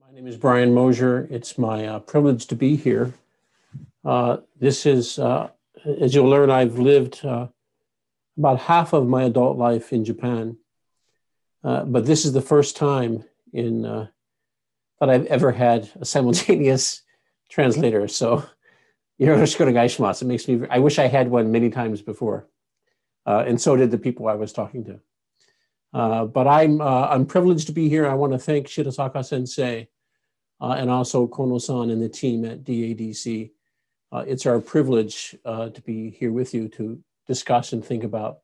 My name is Bryan Moser. It's my privilege to be here. This is, as you'll learn, I've lived about half of my adult life in Japan, but this is the first time that I've ever had a simultaneous translator. So, yoroshiku onegaishimasu. It makes me, I wish I had one many times before, and so did the people I was talking to. But I'm privileged to be here. I want to thank Shirasaka Sensei and also Kono-san and the team at DADC. It's our privilege to be here with you to discuss and think about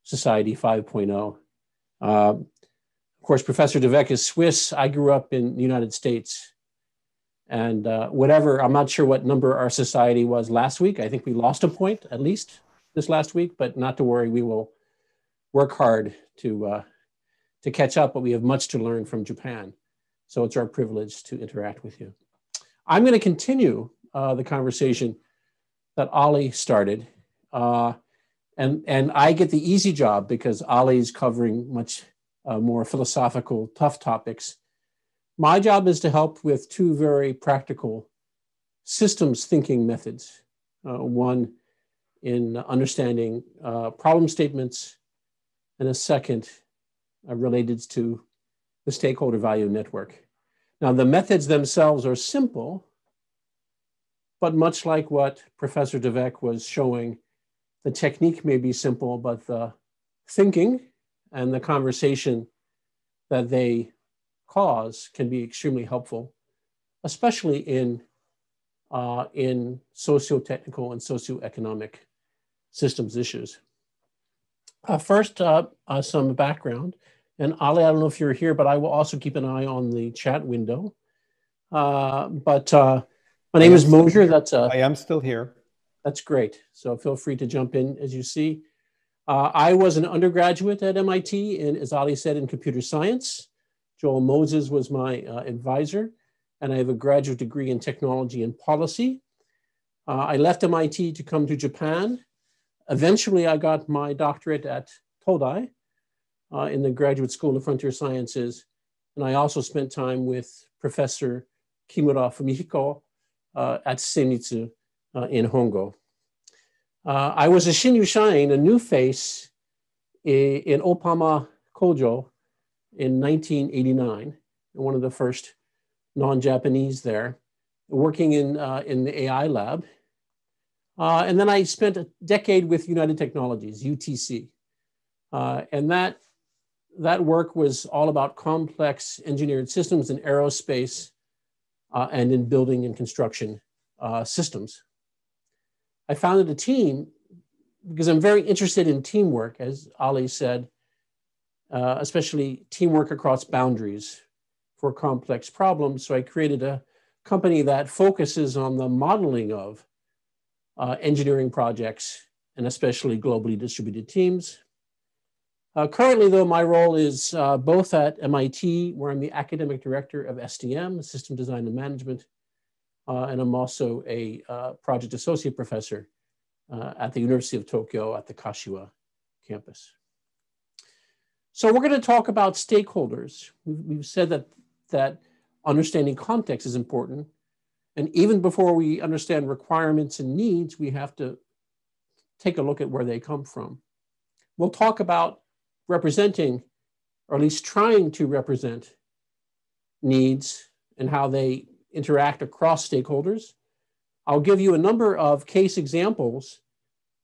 Society 5.0. Of course, Professor DeVec is Swiss. I grew up in the United States. And I'm not sure what number our society was last week. I think we lost a point, at least this last week, but not to worry, we will work hard to catch up, but we have much to learn from Japan. So it's our privilege to interact with you. I'm going to continue the conversation that Ali started. And I get the easy job because Ali's covering much more philosophical, tough topics. My job is to help with two very practical systems thinking methods. One in understanding problem statements, and a second related to the stakeholder value network. Now, the methods themselves are simple, but much like what Professor DeVec was showing, the technique may be simple, but the thinking and the conversation that they cause can be extremely helpful, especially in socio-technical and socioeconomic systems issues. First, some background. And Ali, I don't know if you're here, but I will also keep an eye on the chat window. My name is Moser. I am still here. That's great. So feel free to jump in as you see. I was an undergraduate at MIT, and as Ali said, in computer science. Joel Moses was my advisor, and I have a graduate degree in technology and policy. I left MIT to come to Japan. Eventually, I got my doctorate at Todai in the Graduate School of Frontier Sciences. And I also spent time with Professor Kimura Fumihiko at Senitsu in Hongo. I was a Shinyu Shain, a new face in Opama Kojo in 1989, one of the first non-Japanese there, working in the AI lab. And then I spent a decade with United Technologies, UTC. And that work was all about complex engineered systems in aerospace and in building and construction systems. I founded a team because I'm very interested in teamwork, as Ali said, especially teamwork across boundaries for complex problems. So I created a company that focuses on the modeling of engineering projects, and especially globally distributed teams. Currently, though, my role is both at MIT, where I'm the academic director of SDM, System Design and Management, and I'm also a project associate professor at the University of Tokyo at the Kashiwa campus. So we're going to talk about stakeholders. We've said that understanding context is important. And even before we understand requirements and needs, we have to take a look at where they come from. We'll talk about representing, or at least trying to represent, needs and how they interact across stakeholders. I'll give you a number of case examples.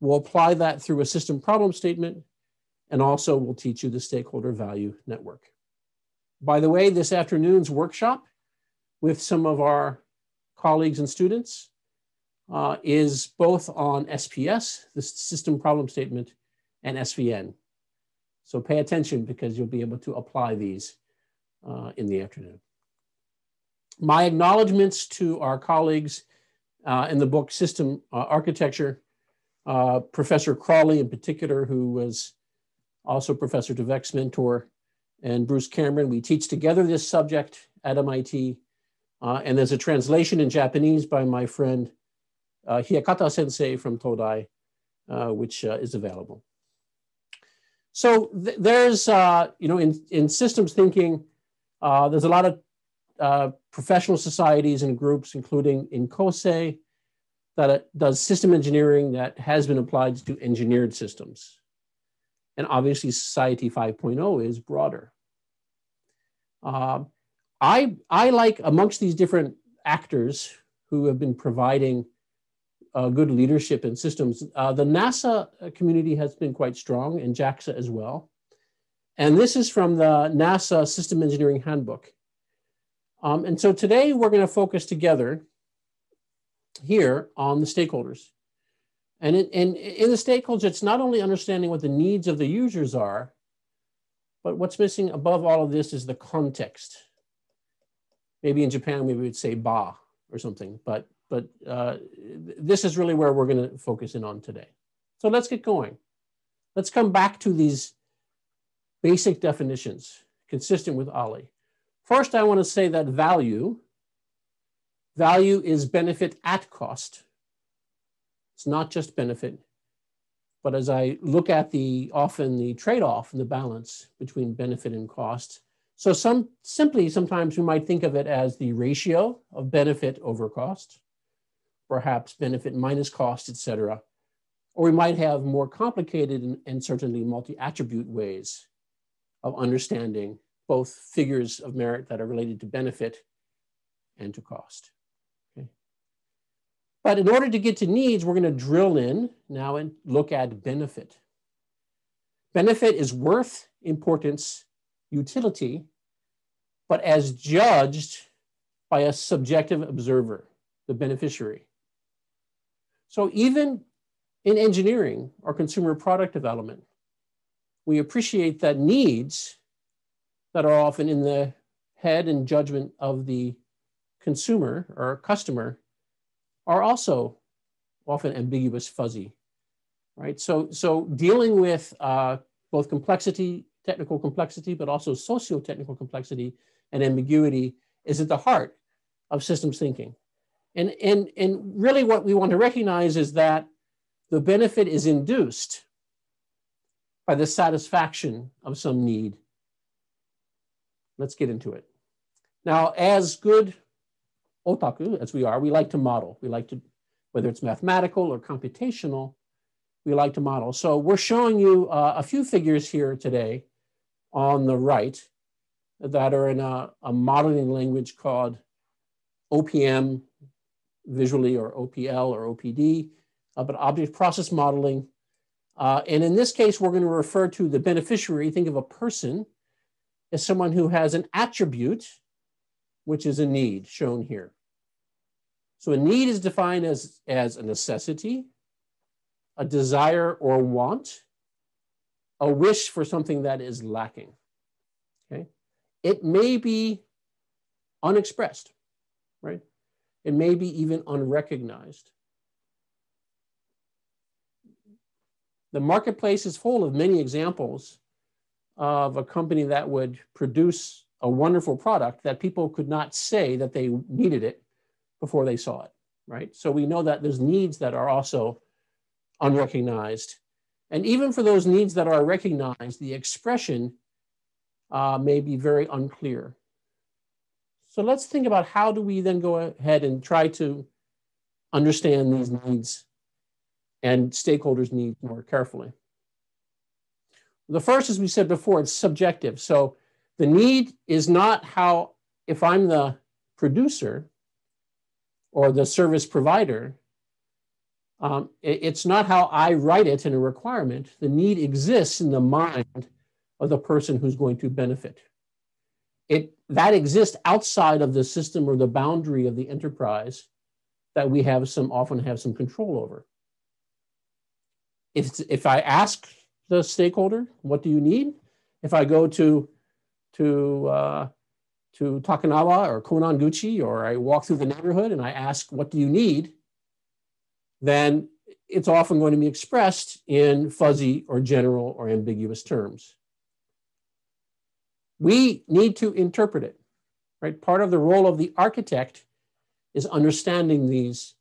We'll apply that through a system problem statement, and also we'll teach you the stakeholder value network. By the way, this afternoon's workshop with some of our colleagues and students is both on SPS, the system problem statement, and SVN. So pay attention because you'll be able to apply these in the afternoon. My acknowledgements to our colleagues in the book System Architecture, Professor Crawley in particular, who was also Professor DeVec's mentor, and Bruce Cameron. We teach together this subject at MIT. And there's a translation in Japanese by my friend Hiyakata Sensei from Todai, which is available. So there's, in systems thinking, there's a lot of professional societies and groups, including INCOSE, that does system engineering that has been applied to engineered systems. And obviously, Society 5.0 is broader. I like, amongst these different actors who have been providing good leadership in systems, the NASA community has been quite strong, and JAXA as well. And this is from the NASA System Engineering Handbook. And so today we're going to focus together here on the stakeholders. And in the stakeholders, it's not only understanding what the needs of the users are, but what's missing above all of this is the context. Maybe in Japan, we would say ba or something, but this is really where we're going to focus in on today. So let's get going. Let's come back to these basic definitions consistent with Ali. First, I want to say that value is benefit at cost. It's not just benefit, but as I look at often the trade-off and the balance between benefit and cost. So sometimes we might think of it as the ratio of benefit over cost, perhaps benefit minus cost, et cetera. Or we might have more complicated and certainly multi-attribute ways of understanding both figures of merit that are related to benefit and to cost. Okay. But in order to get to needs, we're going to drill in now and look at benefit. Benefit is worth, importance, utility, but as judged by a subjective observer, the beneficiary. So even in engineering or consumer product development, we appreciate that needs that are often in the head and judgment of the consumer or customer are also often ambiguous, fuzzy, right? So dealing with both complexity, technical complexity, but also socio-technical complexity and ambiguity is at the heart of systems thinking. And really what we want to recognize is that the benefit is induced by the satisfaction of some need. Let's get into it. Now, as good otaku as we are, we like to model. We like to, whether it's mathematical or computational, we like to model. So we're showing you a few figures here today on the right that are in a modeling language called OPM visually, or OPL or OPD, but object process modeling. And in this case, we're going to refer to the beneficiary. Think of a person as someone who has an attribute, which is a need shown here. So a need is defined as a necessity, a desire or want, a wish for something that is lacking. Okay? It may be unexpressed, right? It may be even unrecognized. The marketplace is full of many examples of a company that would produce a wonderful product that people could not say that they needed it before they saw it, right? So we know that there's needs that are also unrecognized. And even for those needs that are recognized, the expression may be very unclear. So let's think about how do we then go ahead and try to understand these needs and stakeholders' needs more carefully. The first, as we said before, it's subjective. So the need is not how, if I'm the producer or the service provider, it's not how I write it in a requirement. The need exists in the mind of the person who's going to benefit. That exists outside of the system or the boundary of the enterprise that we often have some control over. If I ask the stakeholder, what do you need? If I go to Takanawa or Konanguchi, or I walk through the neighborhood and I ask, what do you need? Then it's often going to be expressed in fuzzy or general or ambiguous terms. We need to interpret it, right? Part of the role of the architect is understanding these,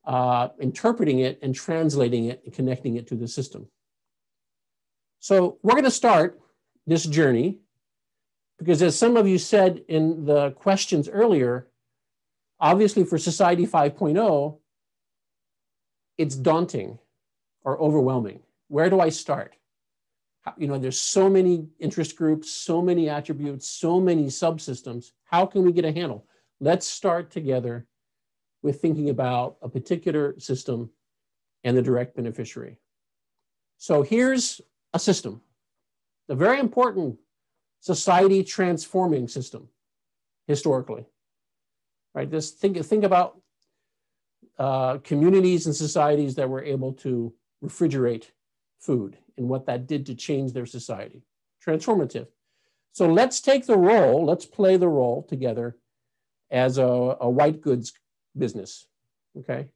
interpreting it and translating it and connecting it to the system. So we're going to start this journey Because as some of you said in the questions earlier, obviously for Society 5.0, it's daunting or overwhelming. Where do I start? You know, there's so many interest groups, so many attributes, so many subsystems. How can we get a handle? Let's start together with thinking about a particular system and the direct beneficiary. So here's a system, a very important society transforming system historically, right? Just think about communities and societies that were able to refrigerate food and what that did to change their society. Transformative. So let's take the role, let's play the role together as a white goods business, okay?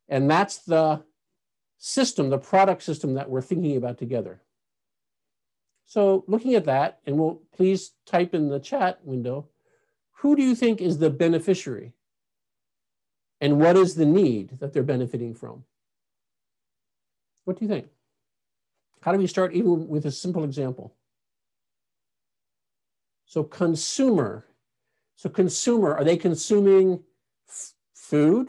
And that's the system, the product system that we're thinking about together. So looking at that, and we'll please type in the chat window, who do you think is the beneficiary? And what is the need that they're benefiting from? What do you think? How do we start even with a simple example? So consumer. So consumer, are they consuming food?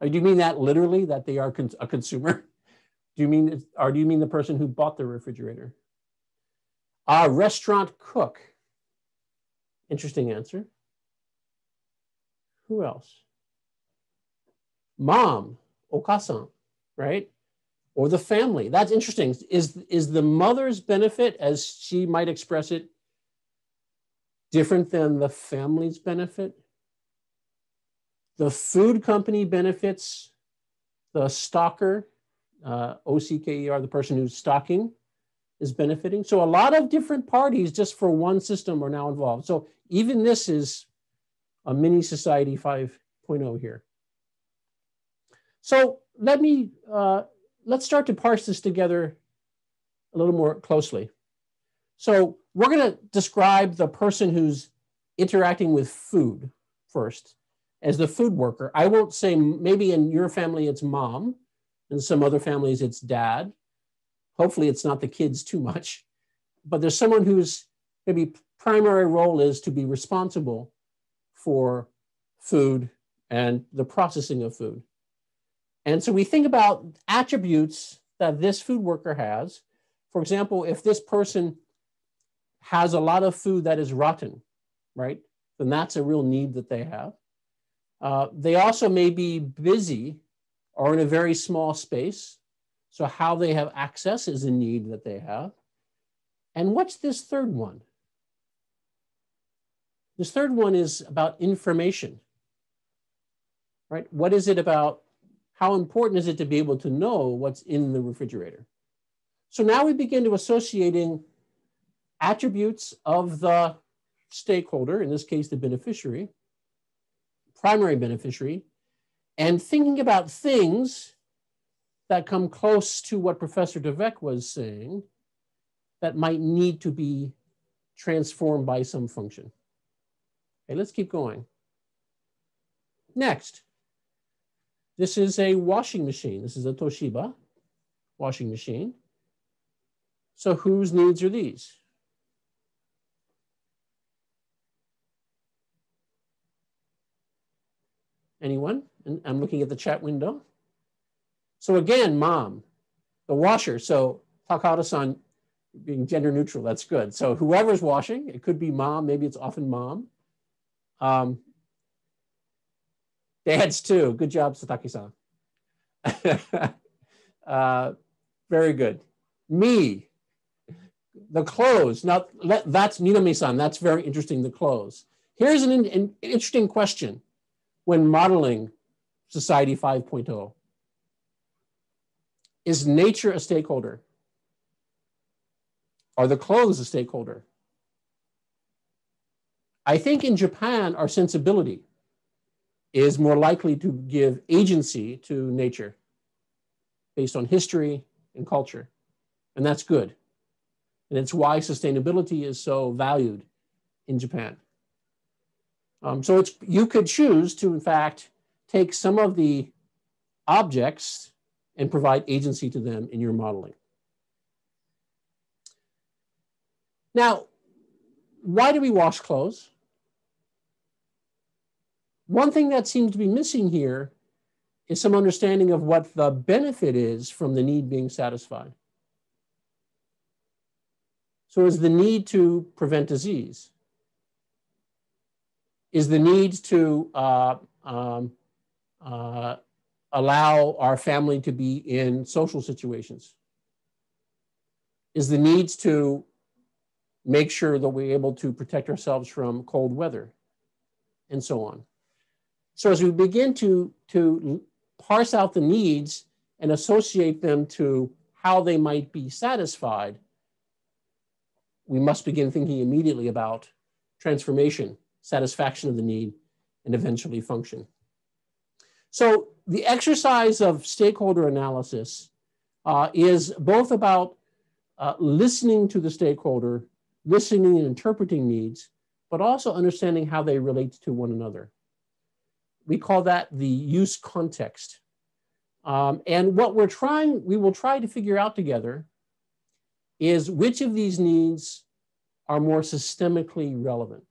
Or do you mean that literally, that they are a consumer? Do you mean the person who bought the refrigerator? Restaurant cook. Interesting answer. Who else? Mom, okasan, right? Or the family. That's interesting. Is the mother's benefit, as she might express it, different than the family's benefit? The food company benefits the stocker, OCKER, the person who's stocking, is benefiting. So a lot of different parties just for one system are now involved. So even this is a mini Society 5.0 here. So let's start to parse this together a little more closely. So we're going to describe the person who's interacting with food first as the food worker. I won't say, maybe in your family it's mom, in some other families it's dad. Hopefully it's not the kids too much, but there's someone whose maybe primary role is to be responsible for food and the processing of food. And so we think about attributes that this food worker has. For example, if this person has a lot of food that is rotten, right, then that's a real need that they have. They also may be busy or in a very small space. So how they have access is a need that they have. And what's this third one? This third one is about information, right? What is it about? How important is it to be able to know what's in the refrigerator? So now we begin to associating attributes of the stakeholder, in this case, the beneficiary, primary beneficiary, and thinking about things that come close to what Professor DeVeck was saying that might need to be transformed by some function. Okay, let's keep going. Next, this is a washing machine. This is a Toshiba washing machine. So whose needs are these? Anyone? And I'm looking at the chat window. So again, mom, the washer. So Takahata-san being gender neutral, that's good. So whoever's washing, it could be mom, maybe it's often mom. Dads too. Good job, Sataki-san. Very good. Me, the clothes. Now that's Minami-san. That's very interesting, the clothes. Here's an interesting question when modeling Society 5.0. Is nature a stakeholder? Are the clothes a stakeholder? I think in Japan, our sensibility is more likely to give agency to nature based on history and culture. And that's good. And it's why sustainability is so valued in Japan. So you could choose to, in fact, take some of the objects and provide agency to them in your modeling. Now, why do we wash clothes? One thing that seems to be missing here is some understanding of what the benefit is from the need being satisfied. So is the need to prevent disease? Is the need to allow our family to be in social situations? Is the needs to make sure that we're able to protect ourselves from cold weather, and so on. So as we begin to parse out the needs and associate them to how they might be satisfied, we must begin thinking immediately about transformation, satisfaction of the need, and eventually function. So the exercise of stakeholder analysis is both about listening to the stakeholder, listening and interpreting needs, but also understanding how they relate to one another. We call that the use context. And what we will try to figure out together is which of these needs are more systemically relevant,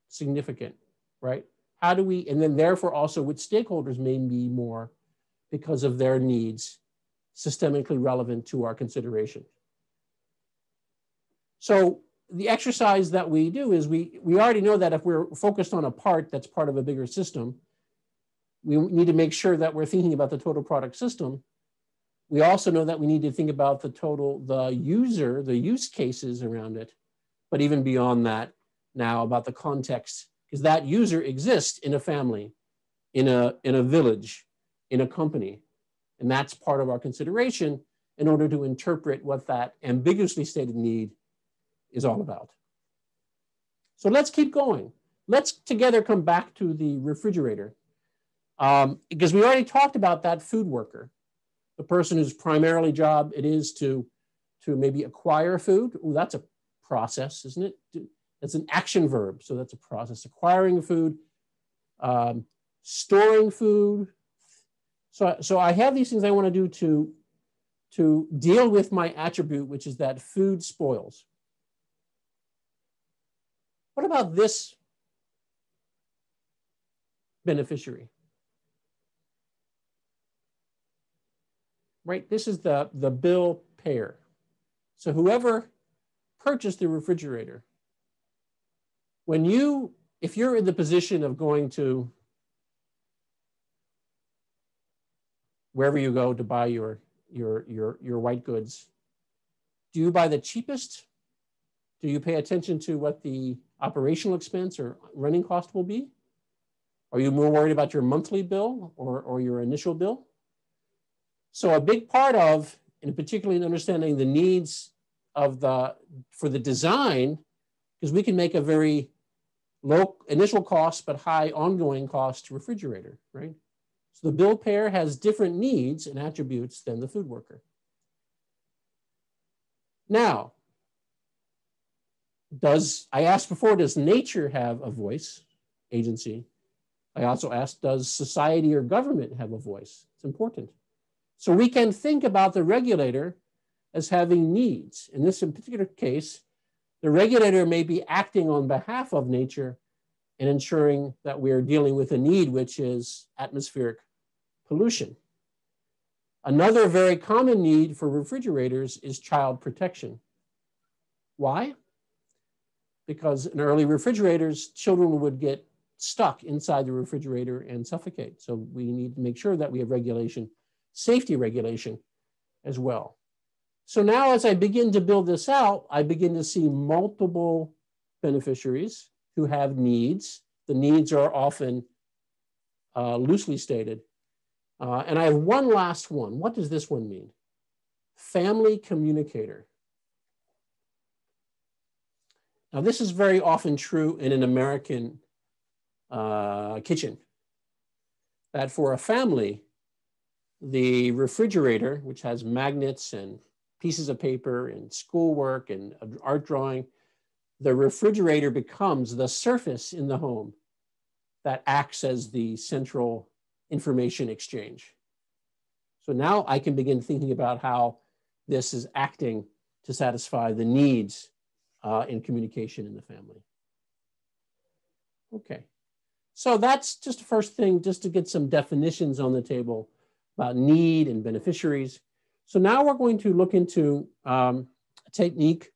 significant, right? How do we, and then therefore also which stakeholders may be more, because of their needs, systemically relevant to our consideration. So the exercise that we do is we already know that if we're focused on a part that's part of a bigger system, we need to make sure that we're thinking about the total product system. We also know that we need to think about the use cases around it, but even beyond that now about the context, because that user exists in a family, in a village, in a company. And that's part of our consideration in order to interpret what that ambiguously stated need is all about. So let's keep going. Let's together come back to the refrigerator, because we already talked about that food worker, the person whose primarily job it is to maybe acquire food. Oh, that's a process, isn't it? That's an action verb, so that's a process. Acquiring food, storing food. So I have these things I want to do to deal with my attribute, which is that food spoils. What about this beneficiary? Right, this is the bill payer. So whoever purchased the refrigerator, if you're in the position of going to wherever you go to buy your white goods, do you buy the cheapest? Do you pay attention to what the operational expense or running cost will be? Are you more worried about your monthly bill or your initial bill? So a big part of, and particularly in understanding the needs for the design, because we can make a very low initial cost but high ongoing cost refrigerator, right? So the bill payer has different needs and attributes than the food worker. Now, I asked before, does nature have a voice, agency? I also asked, does society or government have a voice? It's important. So we can think about the regulator as having needs. In this particular case, the regulator may be acting on behalf of nature and ensuring that we are dealing with a need, which is atmospheric pollution. Another very common need for refrigerators is child protection. Why? Because in early refrigerators, children would get stuck inside the refrigerator and suffocate. So we need to make sure that we have regulation, safety regulation as well. So now as I begin to build this out, I begin to see multiple beneficiaries who have needs. The needs are often loosely stated. And I have one last one. What does this one mean? Family communicator. Now, this is very often true in an American kitchen, that for a family, the refrigerator, which has magnets and pieces of paper and schoolwork and art drawing, the refrigerator becomes the surface in the home that acts as the central information exchange. So now I can begin thinking about how this is acting to satisfy the needs in communication in the family. Okay, so that's just the first thing, just to get some definitions on the table about need and beneficiaries. So now we're going to look into a technique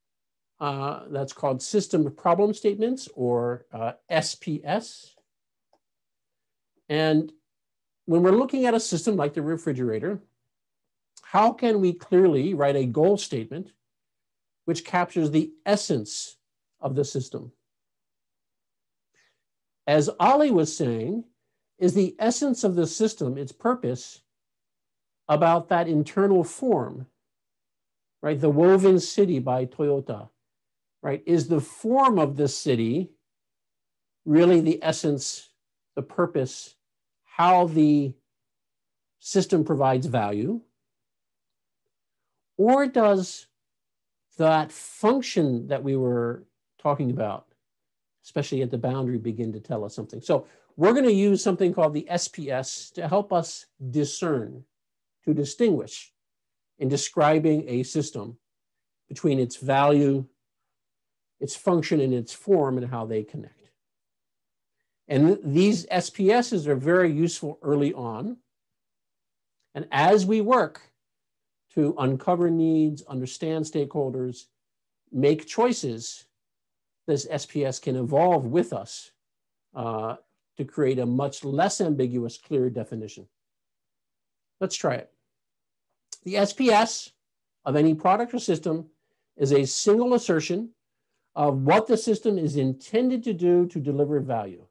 that's called system problem statements, or SPS. And when we're looking at a system like the refrigerator, how can we clearly write a goal statement which captures the essence of the system? As Ali was saying, is the essence of the system, its purpose, about that internal form, right? The woven city by Toyota, right? Is the form of this city really the essence, the purpose, how the system provides value? Or does that function that we were talking about, especially at the boundary, begin to tell us something? So we're going to use something called the SPS to help us discern, to distinguish in describing a system between its value, its function, and its form, and how they connect. And these SPSs are very useful early on. And as we work to uncover needs, understand stakeholders, make choices, this SPS can evolve with us to create a much less ambiguous, clear definition. Let's try it. The SPS of any product or system is a single assertion of what the system is intended to do to deliver value,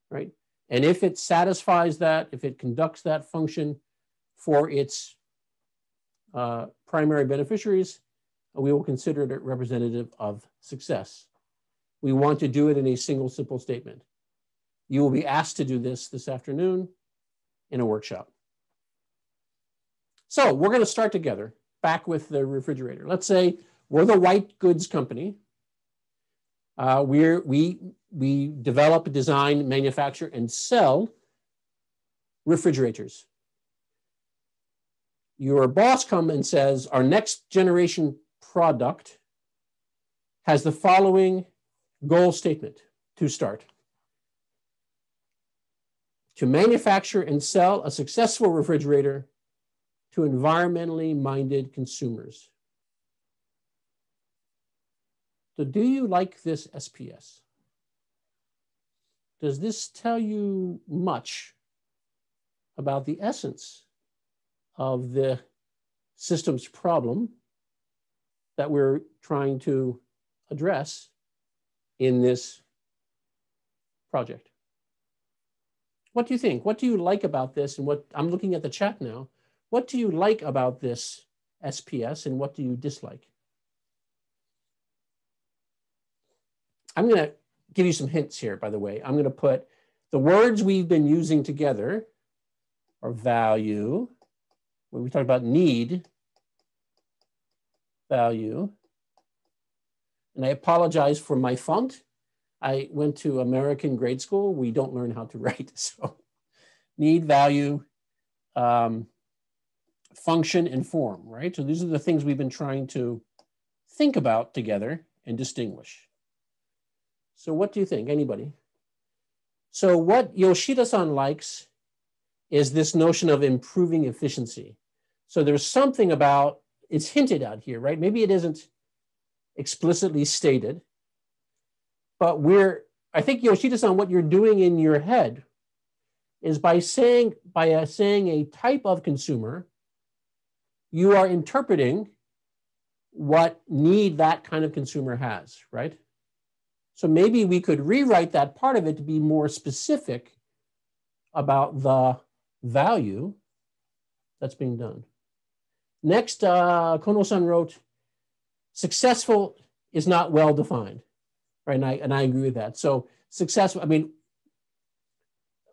right? And if it satisfies that, if it conducts that function for its primary beneficiaries, we will consider it representative of success. We want to do it in a single, simple statement. You will be asked to do this afternoon in a workshop. So we're going to start together, back with the refrigerator. Let's say we're the white goods company. We develop, design, manufacture, and sell refrigerators. Your boss comes and says, our next generation product has the following goal statement to start: to manufacture and sell a successful refrigerator to environmentally minded consumers. So do you like this SPS? Does this tell you much about the essence of the system's problem that we're trying to address in this project? What do you think? What do you like about this? And what I'm looking at the chat now. What do you like about this SPS and what do you dislike? I'm going to give you some hints here, by the way. I'm going to put the words we've been using together are value. When we talk about need, value. And I apologize for my font. I went to American grade school. We don't learn how to write. So need, value, function, and form, right? So these are the things we've been trying to think about together and distinguish. So what do you think? Anybody? So what Yoshida-san likes is this notion of improving efficiency. So there's something about, it's hinted at here, right? Maybe it isn't explicitly stated, but I think Yoshida-san, what you're doing in your head is by saying a type of consumer, you are interpreting what need that kind of consumer has, right? So maybe we could rewrite that part of it to be more specific about the value that's being done. Next, Kono-san wrote, successful is not well defined, right? And I agree with that. So successful, I mean,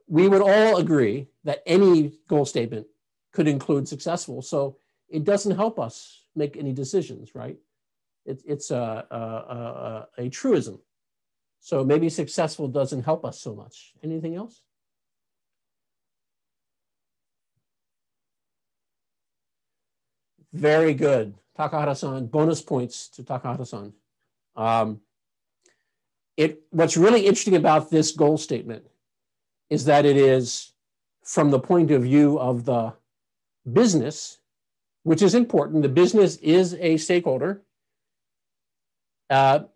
we would all agree that any goal statement could include successful. So it doesn't help us make any decisions, right? It's a truism. So maybe successful doesn't help us so much. Anything else? Very good. Takahara-san, bonus points to Takahara-san. What's really interesting about this goal statement is that it is from the point of view of the business, which is important. The business is a stakeholder,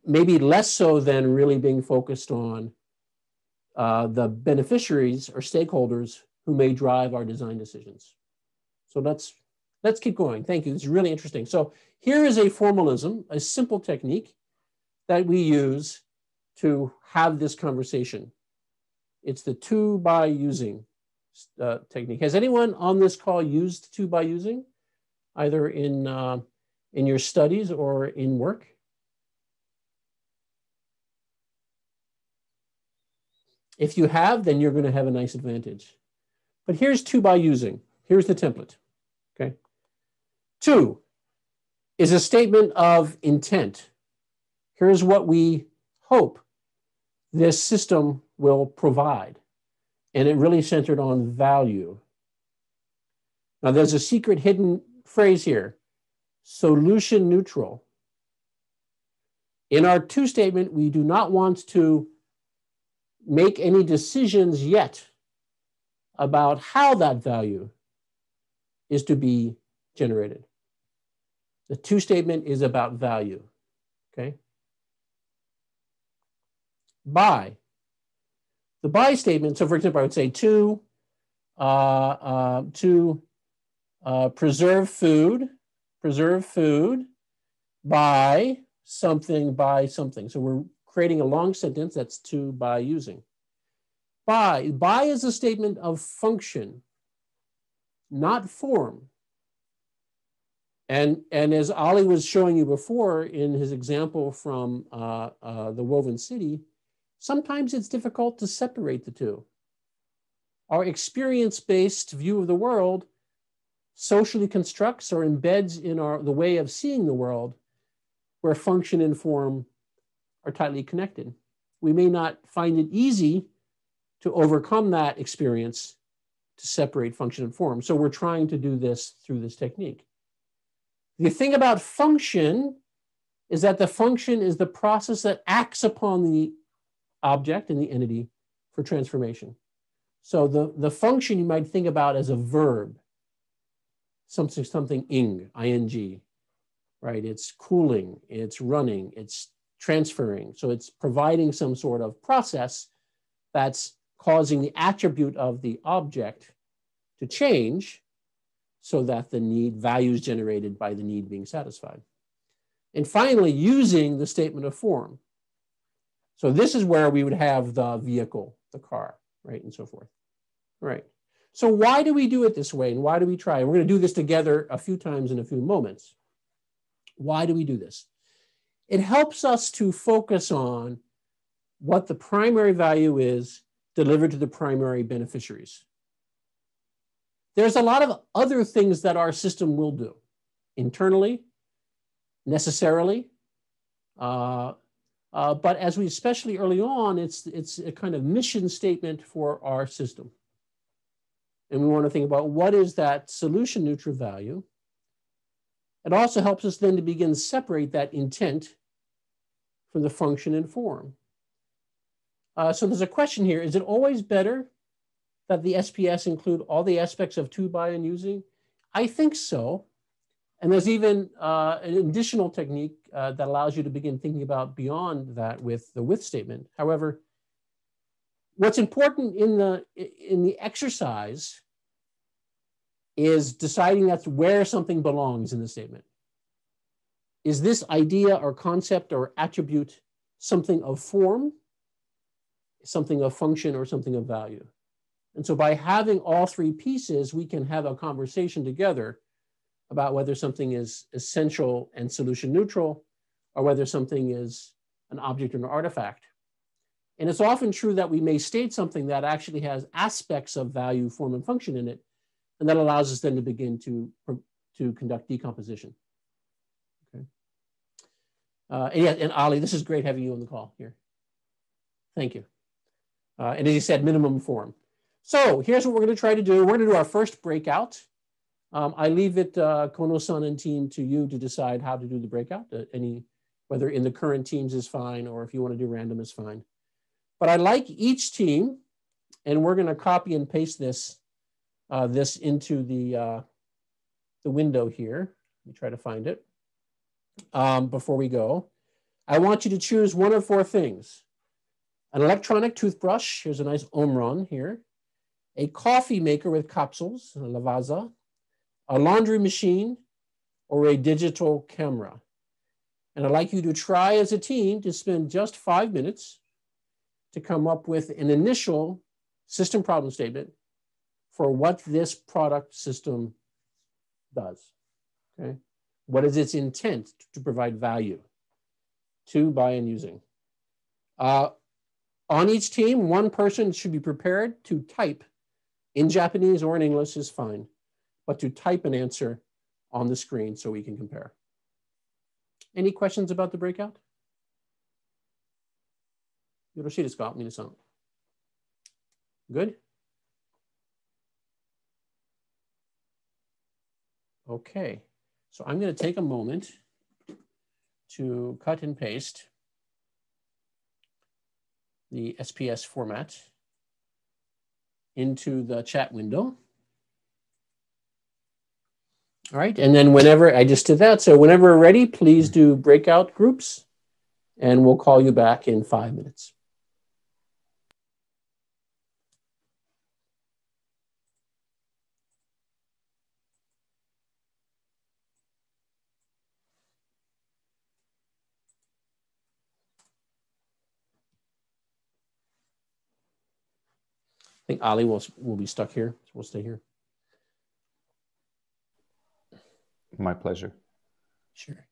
maybe less so than really being focused on the beneficiaries or stakeholders who may drive our design decisions. So let's keep going. Thank you. This is really interesting. So here is a formalism, a simple technique that we use to have this conversation. It's the to by using technique. Has anyone on this call used to by using, either in your studies or in work? If you have, then you're going to have a nice advantage. But here's to by using. Here's the template. Okay. To is a statement of intent. Here's what we hope this system will provide. And it really centered on value. Now, there's a secret hidden phrase here, solution neutral. In our to statement, we do not want to make any decisions yet about how that value is to be generated. The to statement is about value, okay? By. The by statement, so for example, I would say to preserve food by something. So we're creating a long sentence that's to by using. By is a statement of function, not form. And as Ali was showing you before in his example from the Woven City, sometimes it's difficult to separate the two. Our experience-based view of the world socially constructs or embeds in the way of seeing the world where function and form are tightly connected. We may not find it easy to overcome that experience to separate function and form. So we're trying to do this through this technique. The thing about function is that the function is the process that acts upon the object and the entity for transformation. So the function you might think about as a verb, something ing, right? It's cooling, it's running, it's transferring. So it's providing some sort of process that's causing the attribute of the object to change so that the need, values generated by the need being satisfied. And finally, using the statement of form. So this is where we would have the vehicle, the car, right, and so forth. All right. So why do we do it this way, and why do we try? We're going to do this together a few times in a few moments. Why do we do this? It helps us to focus on what the primary value is delivered to the primary beneficiaries. There's a lot of other things that our system will do internally, necessarily, but as we, especially early on, it's a kind of mission statement for our system. And we want to think about what is that solution neutral value. It also helps us then to begin to separate that intent from the function and form. So there's a question here. Is it always better that the SPS include all the aspects of to, by, and using? I think so. And there's even an additional technique that allows you to begin thinking about beyond that with the with statement. However, what's important in the exercise is deciding that's where something belongs in the statement. Is this idea or concept or attribute something of form, something of function, or something of value? And so by having all three pieces, we can have a conversation together about whether something is essential and solution neutral, or whether something is an object or an artifact. And it's often true that we may state something that actually has aspects of value, form, and function in it, and that allows us then to begin to conduct decomposition. Okay. And Ali, this is great having you on the call here. Thank you. And as you said, minimum form. So here's what we're going to try to do. We're going to do our first breakout. I leave it, Kono-san and team, to you to decide how to do the breakout. Any whether in the current teams is fine, or if you want to do random is fine. But I like each team, and we're going to copy and paste this into the window here. Let me try to find it before we go. I want you to choose one of four things: an electronic toothbrush. Here's a nice Omron here. A coffee maker with capsules, a Lavazza, a laundry machine, or a digital camera. And I'd like you to try as a team to spend just 5 minutes to come up with an initial system problem statement for what this product system does. Okay? What is its intent to provide value to, by, and using? On each team, one person should be prepared to type in Japanese or in English is fine, but to type an answer on the screen so we can compare. Any questions about the breakout? よろしいですか、皆さん? Good? Okay, so I'm going to take a moment to cut and paste the SPS format into the chat window. All right, and then whenever, I just did that, so whenever we're ready, please do breakout groups, and we'll call you back in 5 minutes. I think Ali will be stuck here, so we'll stay here. My pleasure. Sure.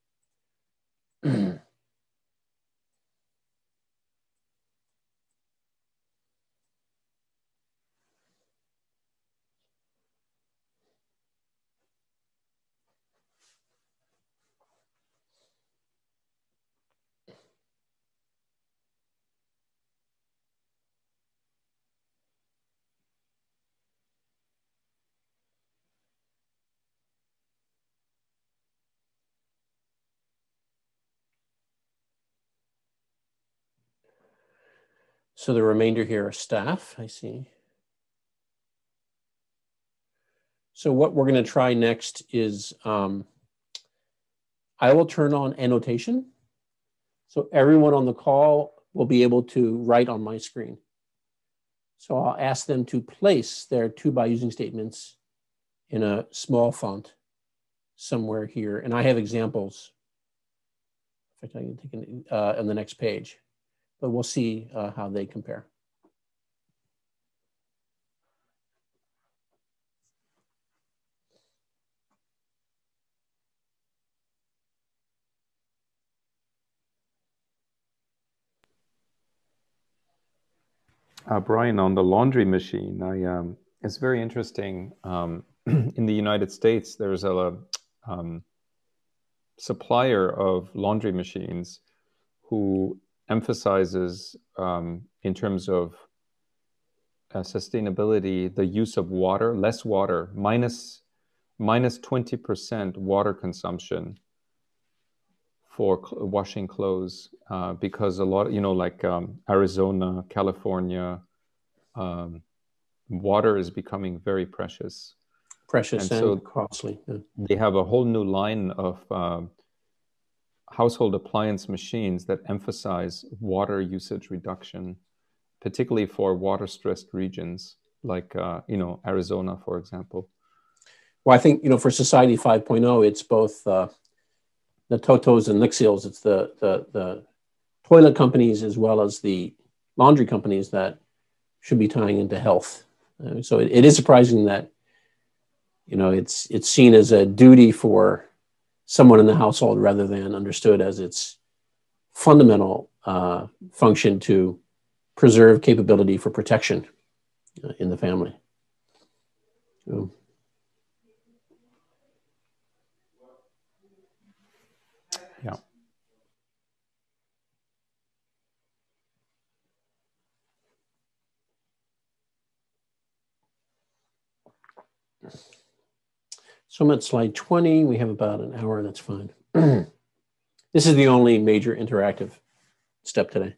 So the remainder here are staff, I see. So what we're going to try next is I will turn on annotation. So everyone on the call will be able to write on my screen. So I'll ask them to place their to by using statements in a small font somewhere here. And I have examples. In fact, I can take it on the next page. But we'll see how they compare. Bryan, on the laundry machine, it's very interesting. In the United States, there's a supplier of laundry machines who emphasizes in terms of sustainability, the use of water, less water, minus 20% water consumption for washing clothes, because a lot, like Arizona, California, water is becoming very precious. Precious and so costly. Yeah. They have a whole new line of household appliance machines that emphasize water usage reduction, particularly for water-stressed regions like Arizona, for example. Well, I think for Society 5.0, it's both the Totos and Lixials. It's the toilet companies as well as the laundry companies that should be tying into health. So it is surprising that it's seen as a duty for someone in the household rather than understood as its fundamental function to preserve capability for protection in the family. So. Yeah. So I'm at slide 20. We have about an hour. That's fine. This is the only major interactive step today.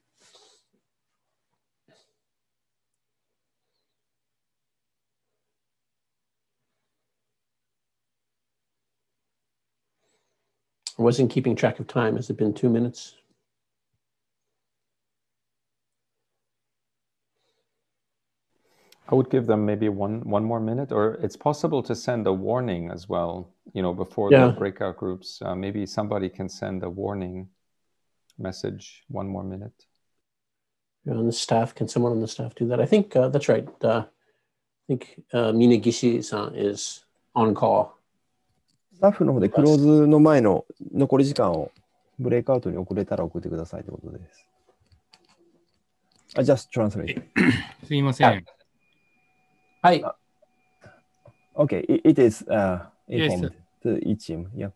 I wasn't keeping track of time. Has it been 2 minutes? I would give them maybe one more minute, or it's possible to send a warning as well, before the breakout groups. Maybe somebody can send a warning message, 1 more minute. On the staff, can someone on the staff do that? I think that's right. I think Minagishi-san is on call. スタッフの方でクローズの前の残り時間をブレイクアウトに送れたら送ってくださいということです。Just translate. すいません。はい。Okay, it is informed to each team. Yeah.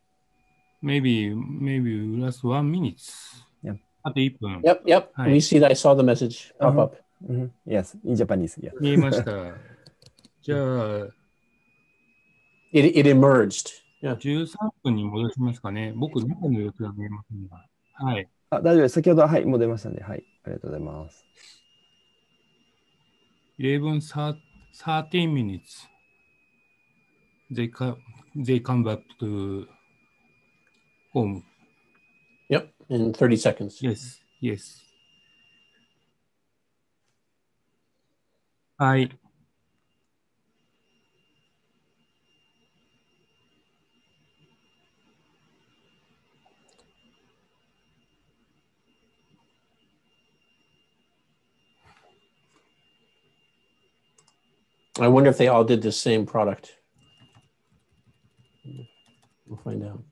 Maybe last 1 minute. Yeah. あと1分。Yep. We see that. I saw the message pop up. Yes, in Japanese. Yeah. 見えました。じゃあ、It emerged. 13分に戻しますかね。僕、中の様子が見えませんが。はい。大丈夫です。先ほど、もう出ましたんで、はい。ありがとうございます。13 minutes. They come back to home. Yep, in 30 seconds. Yes. はい。I wonder if they all did the same product. We'll find out.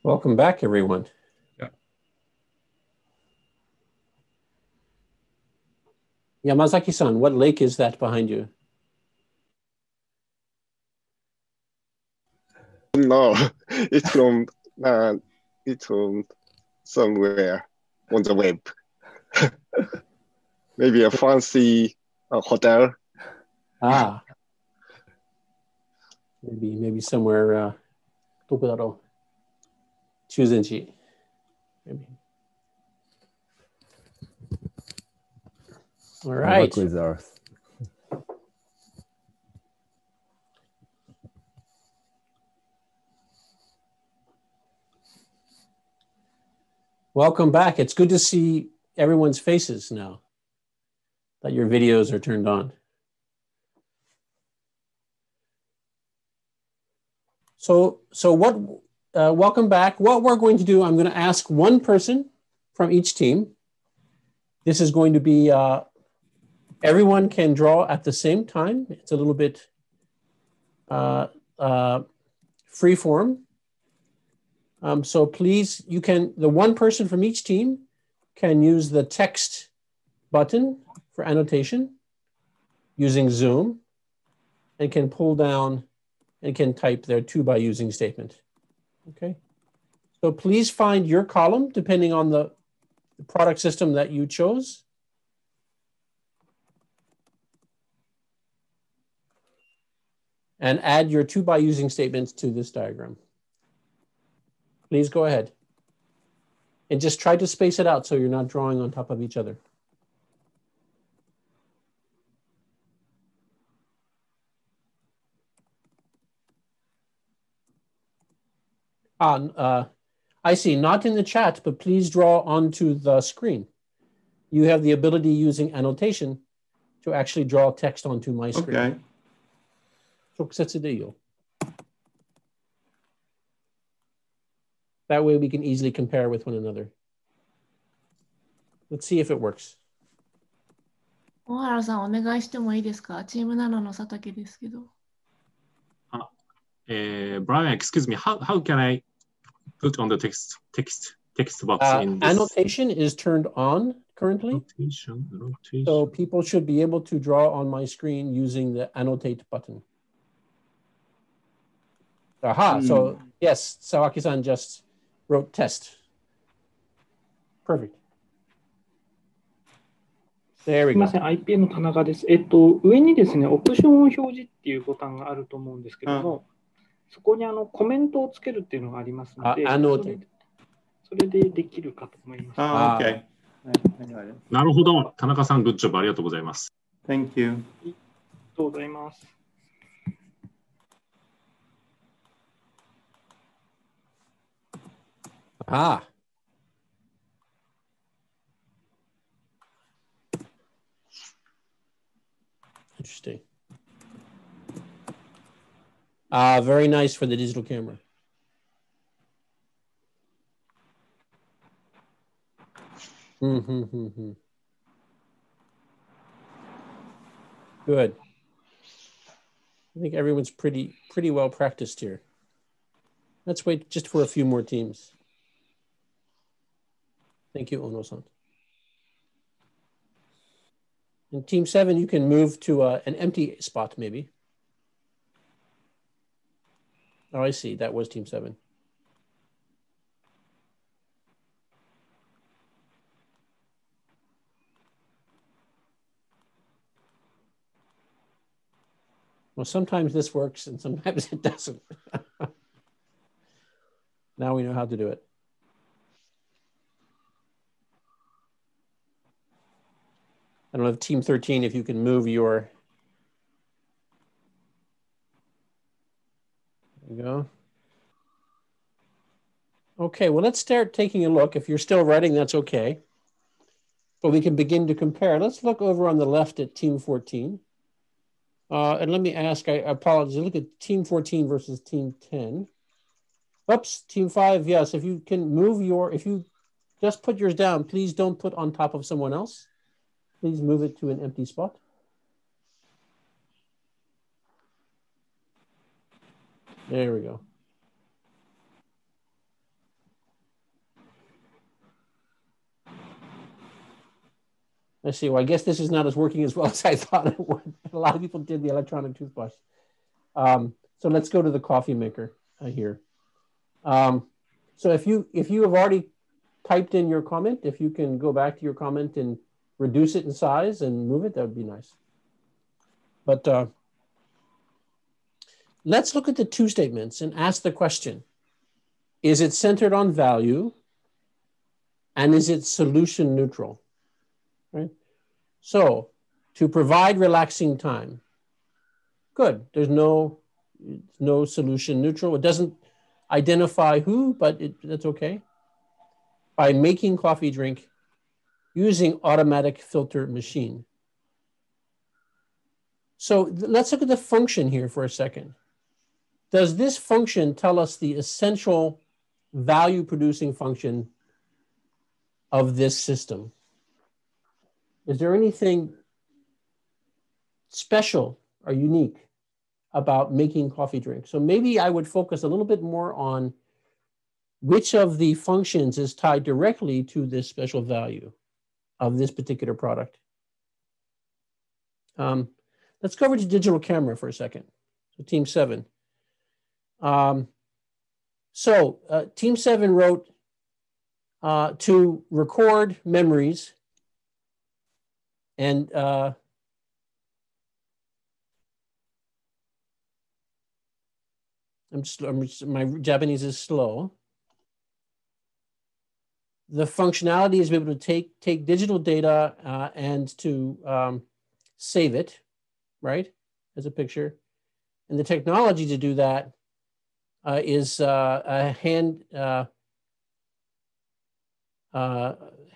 Welcome back, everyone. Yeah. Yamazaki-san, what lake is that behind you? No, it's from somewhere on the web. Maybe a fancy hotel. Maybe somewhere. どこだろう? Chuzenji, maybe. All right. Welcome back. It's good to see everyone's faces now that your videos are turned on. So welcome back. What we're going to do, I'm going to ask one person from each team. This is going to be, everyone can draw at the same time. It's a little bit free form. So please, the one person from each team can use the text button for annotation using Zoom and can pull down and can type their to by using statement. Okay, so please find your column depending on the product system that you chose. And add your to by using statements to this diagram. Please go ahead. And just try to space it out so you're not drawing on top of each other. I see, not in the chat, but please draw onto the screen. You have the ability using annotation to actually draw text onto my screen. Okay. 直接でいいよ. That way we can easily compare with one another. Let's see if it works. 大原さん、お願いしてもいいですか？チーム7の佐竹ですけど。Brian, excuse me, how can I put on the text box in this? Annotation is turned on currently. Annotation. So people should be able to draw on my screen using the annotate button. Aha, so yes, Sawaki-san just wrote test. Perfect. There we すみ go. ません、IPA の田中です。上にですね、オプション表示っていうボタンがあると思うんですけども、そこにコメントをつけるっていうのがありますので、それでできるかと思います。Okay. なるほど。田中さん、グッジョブありがとうございます。Thank you. ありがとうございます。Ah. Interesting. Very nice for the digital camera. Good. I think everyone's pretty well practiced here. Let's wait just for a few more teams. Thank you, Ono-san. In Team 7, you can move to an empty spot, maybe. Oh, I see. That was Team 7. Well, sometimes this works and sometimes it doesn't. Now we know how to do it. I don't know if Team 13, if you can move your, there you go. Okay, well, let's start taking a look. If you're still writing, that's okay. But we can begin to compare. Let's look over on the left at Team 14. And let me ask, I apologize, look at Team 14 versus Team 10. Oops, Team 5, yes, if you can move your, if you just put yours down, please don't put on top of someone else. Please move it to an empty spot. There we go. Let's see. Well, I guess this is not as working as well as I thought it would. A lot of people did the electronic toothbrush. So let's go to the coffee maker here. So if you have already typed in your comment, if you can go back to your comment and reduce it in size and move it, that would be nice. But let's look at the two statements and ask the question, is it centered on value and is it solution neutral, right? So to provide relaxing time, good, there's no solution neutral. It doesn't identify who, but that's okay. By making coffee drink, using automatic filter machine. So let's look at the function here for a second. Does this function tell us the essential value producing function of this system? Is there anything special or unique about making coffee drink? So maybe I would focus a little bit more on which of the functions is tied directly to this special value of this particular product. Let's go over to digital camera for a second. So Team 7. Team 7 wrote to record memories and my Japanese is slow. The functionality is to be able to take digital data and to save it, right, as a picture. And the technology to do that is a hand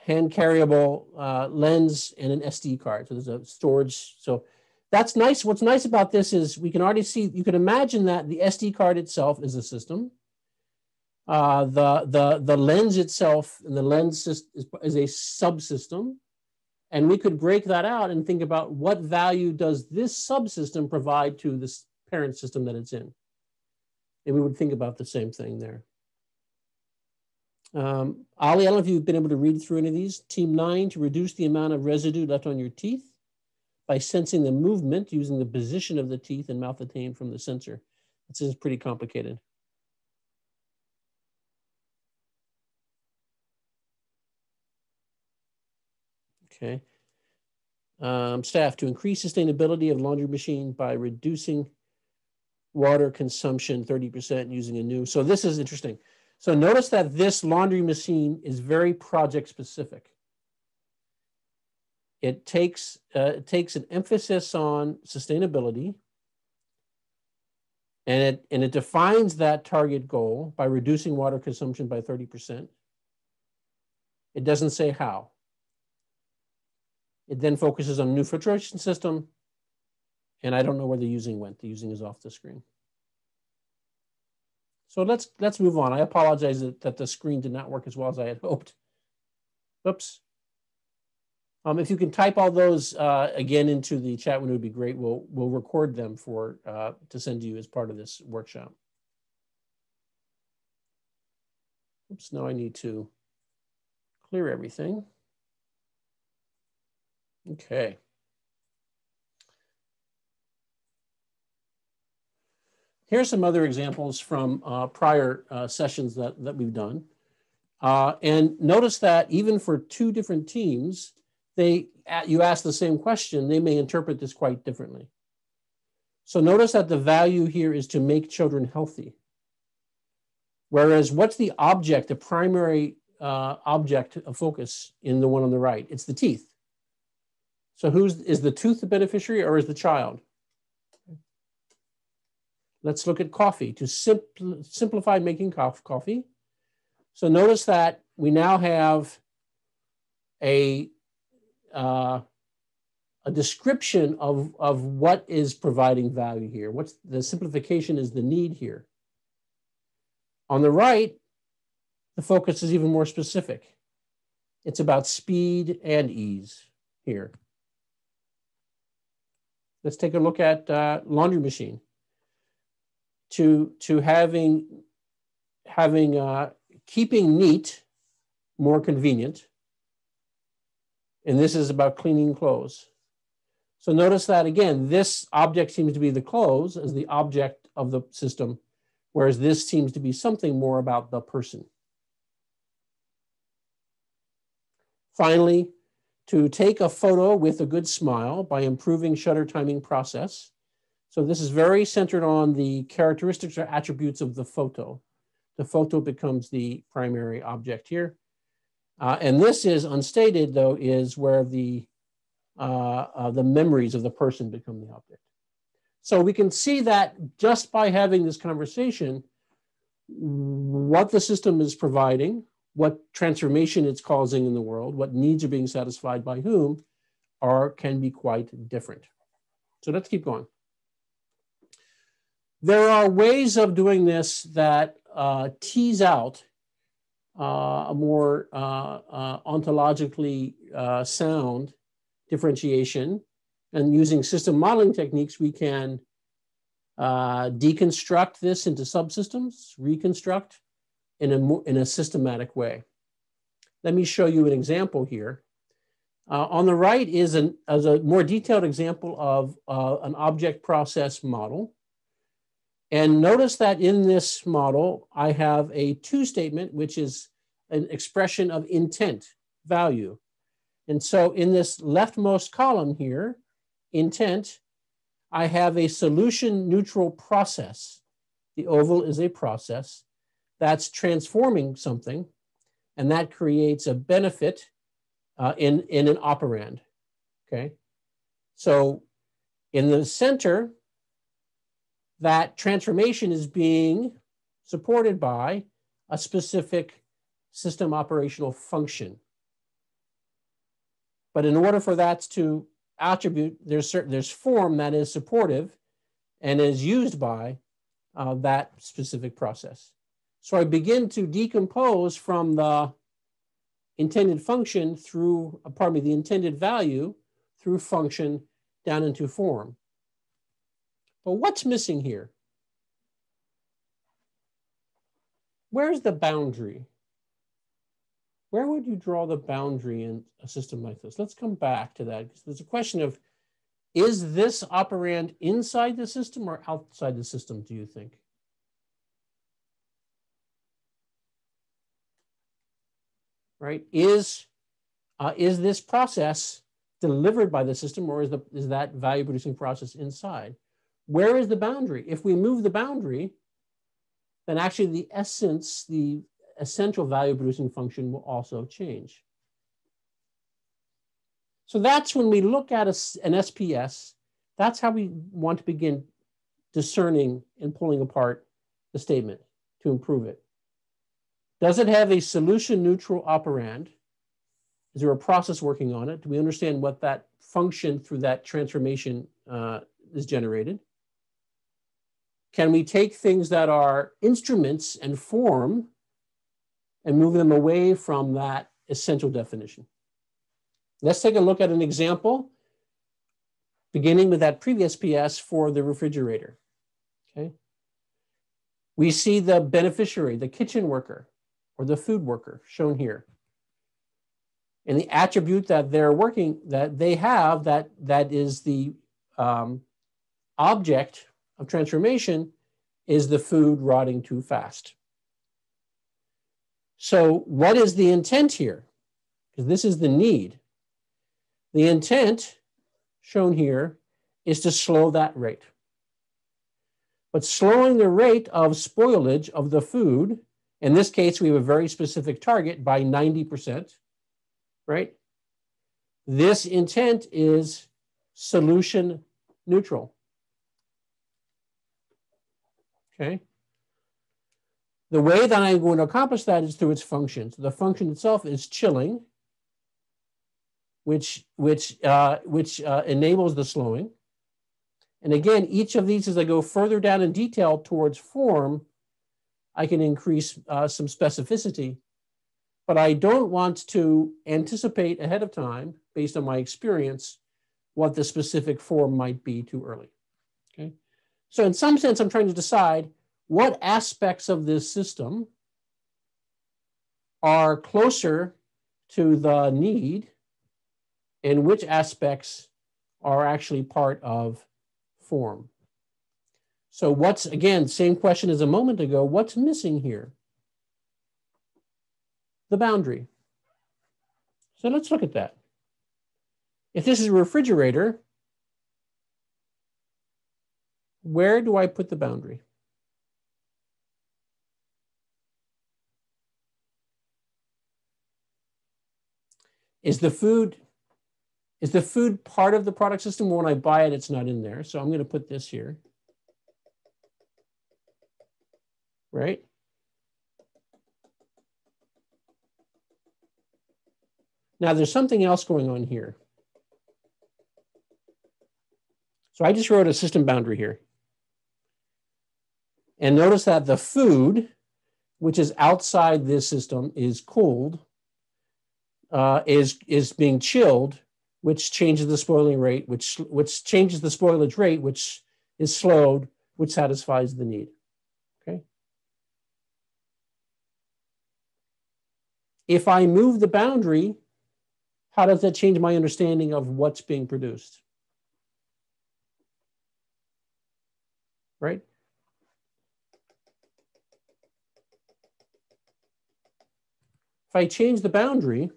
carryable lens and an SD card. So there's a storage. So that's nice. What's nice about this is we can already see, you can imagine that the SD card itself is a system. The lens itself, and the lens is a subsystem. And we could break that out and think about what value does this subsystem provide to this parent system that it's in. And we would think about the same thing there. Ali, I don't know if you've been able to read through any of these. Team 9, to reduce the amount of residue left on your teeth by sensing the movement using the position of the teeth and mouth attained from the sensor. This is pretty complicated. Okay. Staff, to increase sustainability of laundry machine by reducing water consumption 30% using a new. So this is interesting. So notice that this laundry machine is very project specific. It takes an emphasis on sustainability, and it defines that target goal by reducing water consumption by 30%. It doesn't say how. It then focuses on a new filtration system, and I don't know where the using went. The using is off the screen. So let's move on. I apologize that the screen did not work as well as I had hoped. Oops. If you can type all those again into the chat window, it would be great. We'll record them to send to you as part of this workshop. Oops, now I need to clear everything. Okay. Here's some other examples from prior sessions that we've done. And notice that even for two different teams, you ask the same question, they may interpret this quite differently. So notice that the value here is to make children healthy. Whereas what's the object, the primary object of focus in the one on the right? It's the teeth. So is the tooth the beneficiary or is the child? Let's look at coffee. To simplify making coffee. So notice that we now have a description of what is providing value here. What's the simplification is the need here. On the right, the focus is even more specific. It's about speed and ease here. Let's take a look at laundry machine. To keeping neat more convenient. And this is about cleaning clothes. So notice that again, this object seems to be the clothes as the object of the system, whereas this seems to be something more about the person. Finally, to take a photo with a good smile by improving shutter timing process. So this is very centered on the characteristics or attributes of the photo. The photo becomes the primary object here. And this is unstated, though, is where the memories of the person become the object. So we can see that just by having this conversation, what the system is providing, what transformation it's causing in the world, what needs are being satisfied by whom, can be quite different. So let's keep going. There are ways of doing this that tease out a more ontologically sound differentiation. And using system modeling techniques, we can deconstruct this into subsystems, reconstruct in a systematic way. Let me show you an example here. On the right is a more detailed example of an object process model. And notice that in this model, I have a to statement, which is an expression of intent, value. And so in this leftmost column here, intent, I have a solution neutral process. The oval is a process that's transforming something, and that creates a benefit in an operand, okay? So in the center, that transformation is being supported by a specific system operational function. But in order for that to attribute, there's form that is supportive and is used by that specific process. So I begin to decompose from the intended function through, the intended value through function down into form. But what's missing here? where's the boundary? Where would you draw the boundary in a system like this? Let's come back to that. There's a question of, is this operand inside the system or outside the system, do you think? Right? Is this process delivered by the system, or is that value producing process inside? Where is the boundary? If we move the boundary, then actually the essence, the essential value producing function will also change. So that's when we look at an SPS, that's how we want to begin discerning and pulling apart the statement to improve it. Does it have a solution neutral operand? Is there a process working on it? Do we understand what that function through that transformation is generated? Can we take things that are instruments and form and move them away from that essential definition? Let's take a look at an example, beginning with that previous PS for the refrigerator. Okay. We see the beneficiary, the kitchen worker or the food worker shown here. And the attribute that they're working, that they have, that is the object of transformation, is the food rotting too fast. So what is the intent here? Because this is the need. The intent shown here is to slow that rate. But slowing the rate of spoilage of the food, in this case, we have a very specific target by 90%, right? This intent is solution neutral. Okay. The way that I'm going to accomplish that is through its function. So the function itself is chilling, which enables the slowing. And again, each of these, as I go further down in detail towards form, I can increase some specificity. But I don't want to anticipate ahead of time, based on my experience, what the specific form might be too early. Okay. So in some sense, I'm trying to decide what aspects of this system are closer to the need and which aspects are actually part of form. So what's, again, same question as a moment ago, what's missing here? The boundary. So let's look at that. If this is a refrigerator, where do I put the boundary? Is the food part of the product system? When I buy it, it's not in there. So I'm going to put this here. Right? Now there's something else going on here. So I just wrote a system boundary here. And notice that the food, which is outside this system, is cooled, is being chilled, which changes the spoiling rate, which changes the spoilage rate, which is slowed, which satisfies the need. Okay. If I move the boundary, how does that change my understanding of what's being produced? Right? If I change the boundary,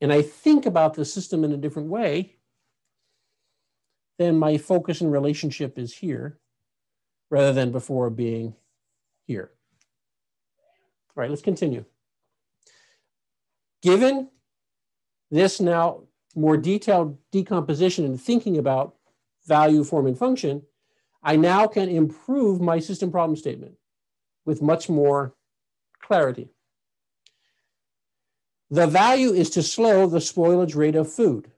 and I think about the system in a different way, then my focus and relationship is here rather than before being here. All right, let's continue. Given this now more detailed decomposition and thinking about value, form, and function, I now can improve my system problem statement with much more clarity. The value is to slow the spoilage rate of food.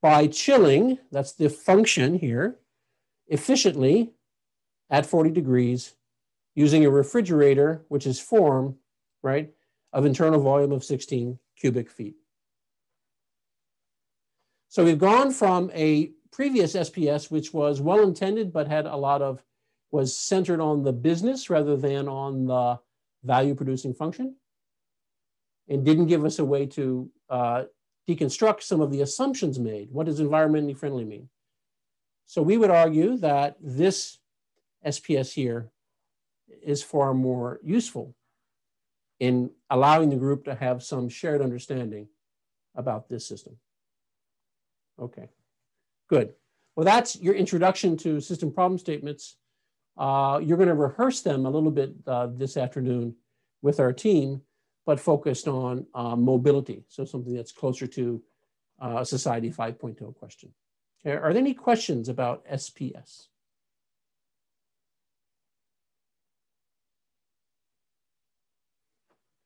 By chilling, that's the function here, efficiently at 40 degrees using a refrigerator, which is form, right, of internal volume of 16 cubic feet. So we've gone from a previous SPS, which was well-intended, but had a lot of, was centered on the business rather than on the value-producing function, and didn't give us a way to deconstruct some of the assumptions made. What does environmentally friendly mean? So we would argue that this SPS here is far more useful in allowing the group to have some shared understanding about this system. Okay, good. Well, that's your introduction to system problem statements. You're going to rehearse them a little bit this afternoon with our team, but focused on mobility. So something that's closer to a Society 5.0 question. Okay. Are there any questions about SPS?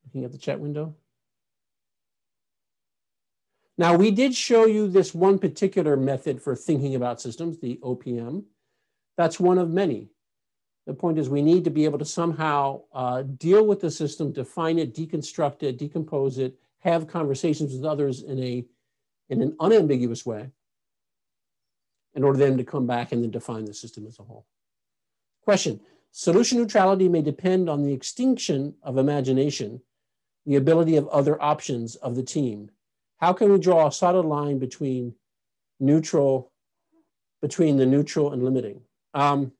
Looking at the chat window. Now, we did show you this one particular method for thinking about systems, the OPM. That's one of many. The point is we need to be able to somehow deal with the system, define it, deconstruct it, decompose it, have conversations with others in an unambiguous way in order then to come back and then define the system as a whole. Question: solution neutrality may depend on the extinction of imagination, the ability of other options of the team. How can we draw a solid line between the neutral and limiting? Well,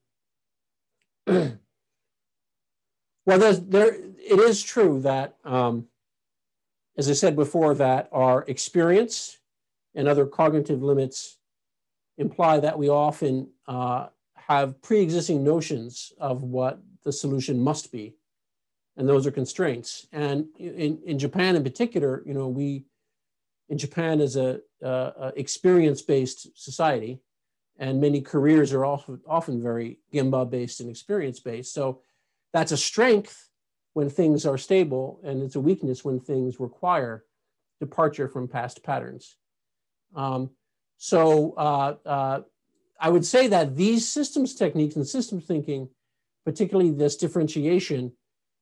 it is true that, as I said before, that our experience and other cognitive limits imply that we often have pre-existing notions of what the solution must be, and those are constraints. And in Japan in particular, you know, Japan is a experience-based society, and many careers are often very gemba-based and experience-based. So that's a strength when things are stable, and it's a weakness when things require departure from past patterns. I would say that these systems techniques and systems thinking, particularly this differentiation,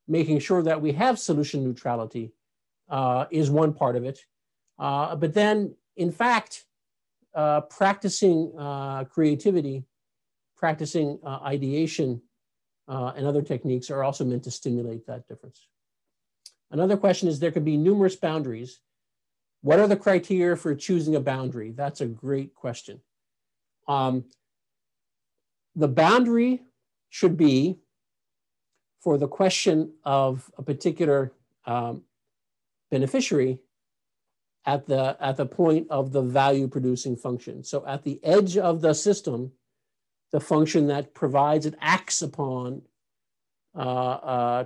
making sure that we have solution neutrality is one part of it. But then, in fact, practicing creativity, practicing ideation, and other techniques are also meant to stimulate that difference. Another question is, there could be numerous boundaries. What are the criteria for choosing a boundary? That's a great question. The boundary should be for the question of a particular beneficiary at the point of the value producing function. So at the edge of the system, the function that provides and acts upon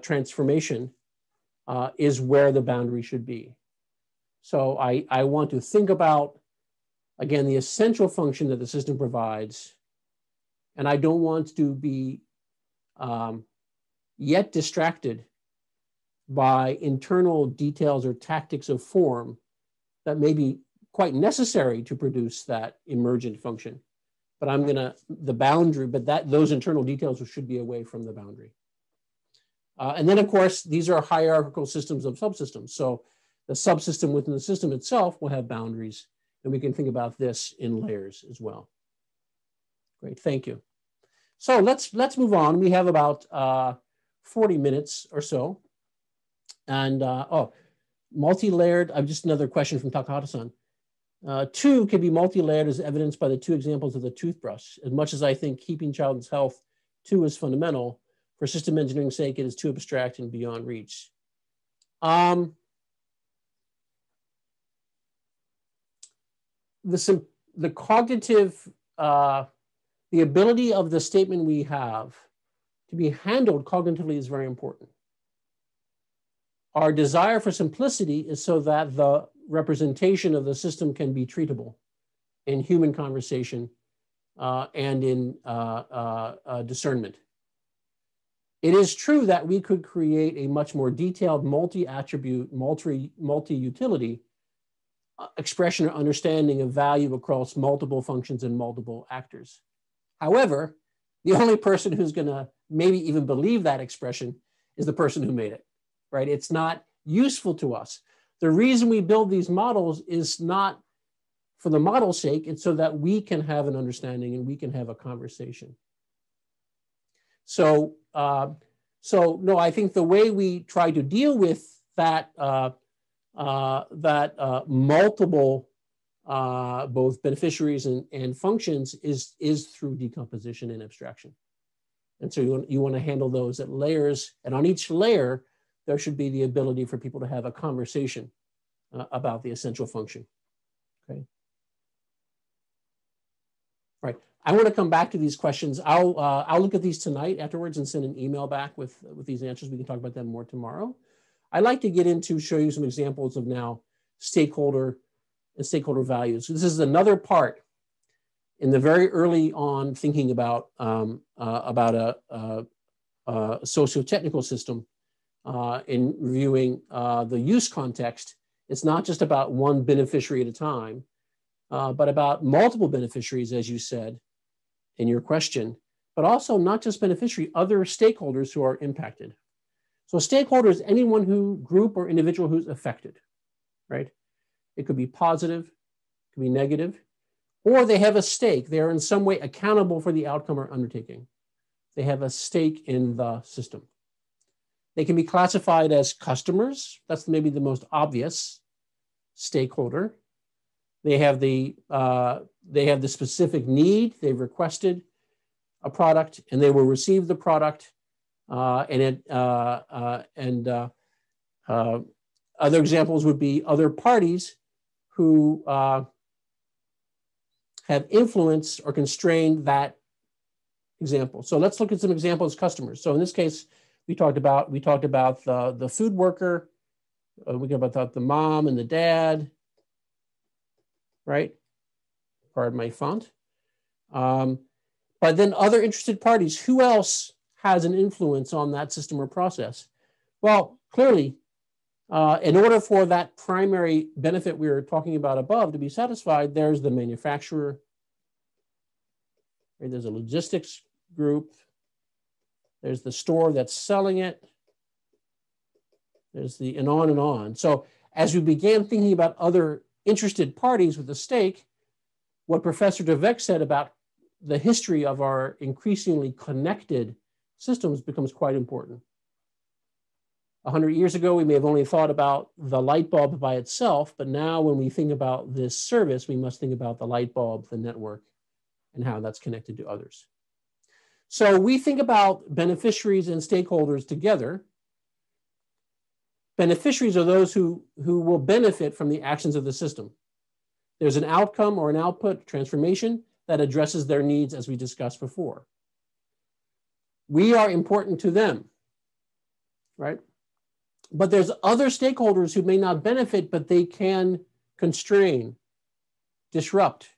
transformation is where the boundary should be. So I want to think about, again, the essential function that the system provides, and I don't want to be yet distracted by internal details or tactics of form that may be quite necessary to produce that emergent function. But those internal details should be away from the boundary. And then, of course, these are hierarchical systems of subsystems. So the subsystem within the system itself will have boundaries, and we can think about this in layers as well. Great, thank you. So let's move on. We have about 40 minutes or so. And multi-layered, just another question from Takahata-san. 2 can be multi-layered as evidenced by the 2 examples of the toothbrush. As much as I think keeping child's health 2 is fundamental, for system engineering's sake, it is too abstract and beyond reach. The cognitive, the ability of the statement we have to be handled cognitively is very important. Our desire for simplicity is so that the representation of the system can be treatable in human conversation and in discernment. It is true that we could create a much more detailed multi-attribute, multi-utility expression or understanding of value across multiple functions and multiple actors. However, the only person who's going to maybe even believe that expression is the person who made it, right? It's not useful to us. The reason we build these models is not for the model's sake, it's so that we can have an understanding and we can have a conversation. So, no, I think the way we try to deal with that, multiple both beneficiaries and functions is through decomposition and abstraction. And so you want to handle those at layers, and on each layer, there should be the ability for people to have a conversation about the essential function. Okay. All right. I want to come back to these questions. I'll look at these tonight afterwards and send an email back with these answers. We can talk about them more tomorrow. I'd like to get into show you some examples of now stakeholder and stakeholder values. So this is another part in the very early on thinking about a socio-technical system in reviewing the use context. It's not just about one beneficiary at a time, but about multiple beneficiaries, as you said in your question, but also not just beneficiary, other stakeholders who are impacted. So stakeholder is anyone who, group or individual who's affected, right? It could be positive, it could be negative, or they have a stake. They are in some way accountable for the outcome or undertaking. They have a stake in the system. They can be classified as customers. That's maybe the most obvious stakeholder. They have the specific need. They've requested a product, and they will receive the product. Other examples would be other parties who have influenced or constrained that example. So let's look at some examples of customers. So in this case, we talked about the food worker. We talked about the mom and the dad, right? Pardon my font. But then other interested parties, who else has an influence on that system or process? Well, clearly, in order for that primary benefit we were talking about above to be satisfied, there's the manufacturer, right? There's a logistics group, there's the store that's selling it, there's the, and on and on. So as we began thinking about other interested parties with a stake, what Professor DeVec said about the history of our increasingly connected systems becomes quite important. 100 years ago, we may have only thought about the light bulb by itself, but now when we think about this service, we must think about the light bulb, the network, and how that's connected to others. So we think about beneficiaries and stakeholders together. Beneficiaries are those who will benefit from the actions of the system. There's an outcome or an output transformation that addresses their needs, as we discussed before. We are important to them, right? But there's other stakeholders who may not benefit, but they can constrain, disrupt,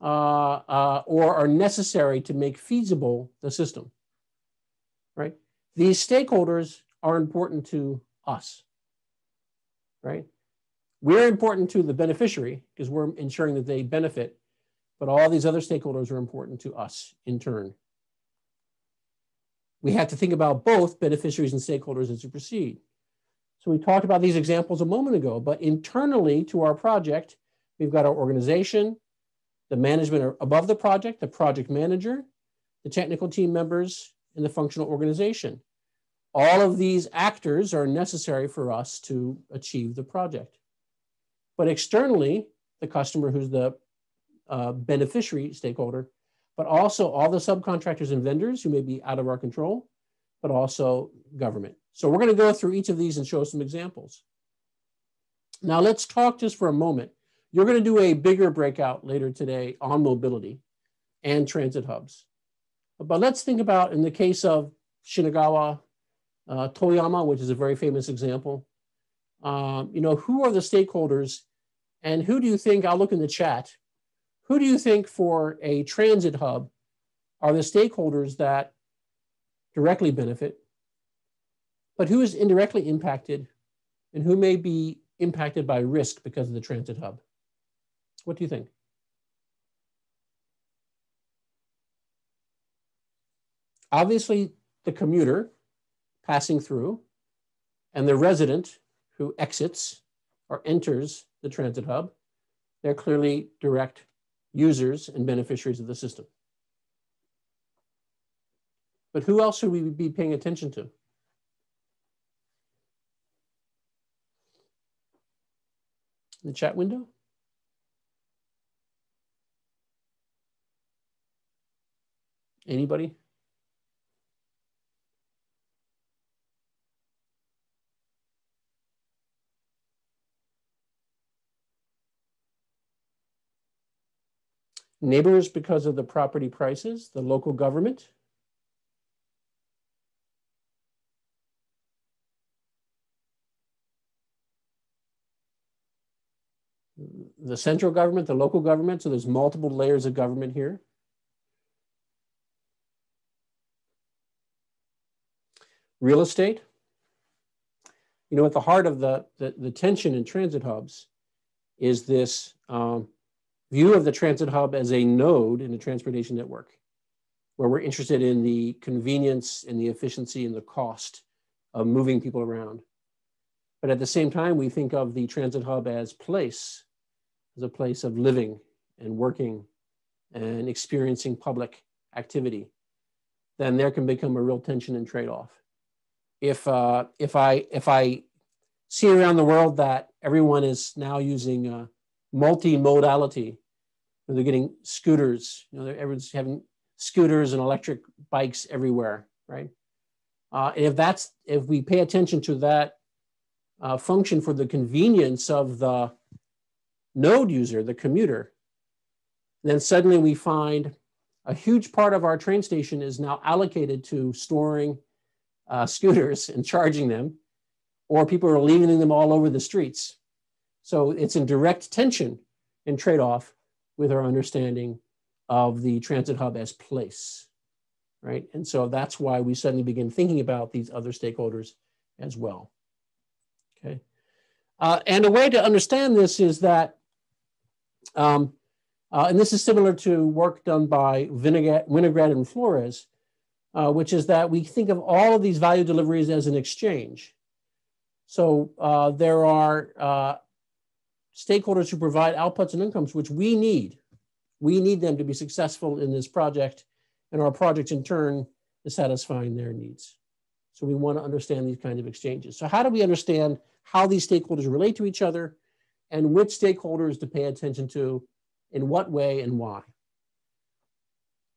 or are necessary to make feasible the system, right? These stakeholders are important to us, right? We're important to the beneficiary because we're ensuring that they benefit, but all these other stakeholders are important to us in turn. We have to think about both beneficiaries and stakeholders as we proceed. So we talked about these examples a moment ago, but internally to our project, we've got our organization, the management above the project manager, the technical team members, and the functional organization. All of these actors are necessary for us to achieve the project. But externally, the customer, who's the beneficiary stakeholder, but also all the subcontractors and vendors who may be out of our control, but also government. So we're going to go through each of these and show some examples. Now let's talk just for a moment. You're going to do a bigger breakout later today on mobility and transit hubs. But let's think about, in the case of Shinagawa, Toyama, which is a very famous example, who are the stakeholders, and who do you think, I'll look in the chat, who do you think for a transit hub are the stakeholders that directly benefit, but who is indirectly impacted, and who may be impacted by risk because of the transit hub? What do you think? Obviously, the commuter passing through and the resident who exits or enters the transit hub, They're clearly direct users and beneficiaries of the system. But who else should we be paying attention to? The chat window? Anybody? Neighbors because of the property prices, the local government. The central government, the local government, so there's multiple layers of government here. Real estate. You know, at the heart of the tension in transit hubs is this view of the transit hub as a node in the transportation network, where we're interested in the convenience and the efficiency and the cost of moving people around. But at the same time, we think of the transit hub as a place of living and working and experiencing public activity. Then there can become a real tension and trade-off. If I see around the world that everyone is now using multimodality, they're getting scooters, you know, everyone's having scooters and electric bikes everywhere, right? If we pay attention to that function for the convenience of the node user, the commuter, then suddenly we find a huge part of our train station is now allocated to storing scooters and charging them, or people are leaving them all over the streets. So it's in direct tension and trade-off with our understanding of the transit hub as place, right? And so that's why we suddenly begin thinking about these other stakeholders as well, okay? And a way to understand this is that, and this is similar to work done by Winograd and Flores, which is that we think of all of these value deliveries as an exchange. So there are stakeholders who provide outputs and incomes, which we need. We need them to be successful in this project, and our project in turn is satisfying their needs. So we want to understand these kinds of exchanges. So how do we understand how these stakeholders relate to each other and which stakeholders to pay attention to, in what way and why?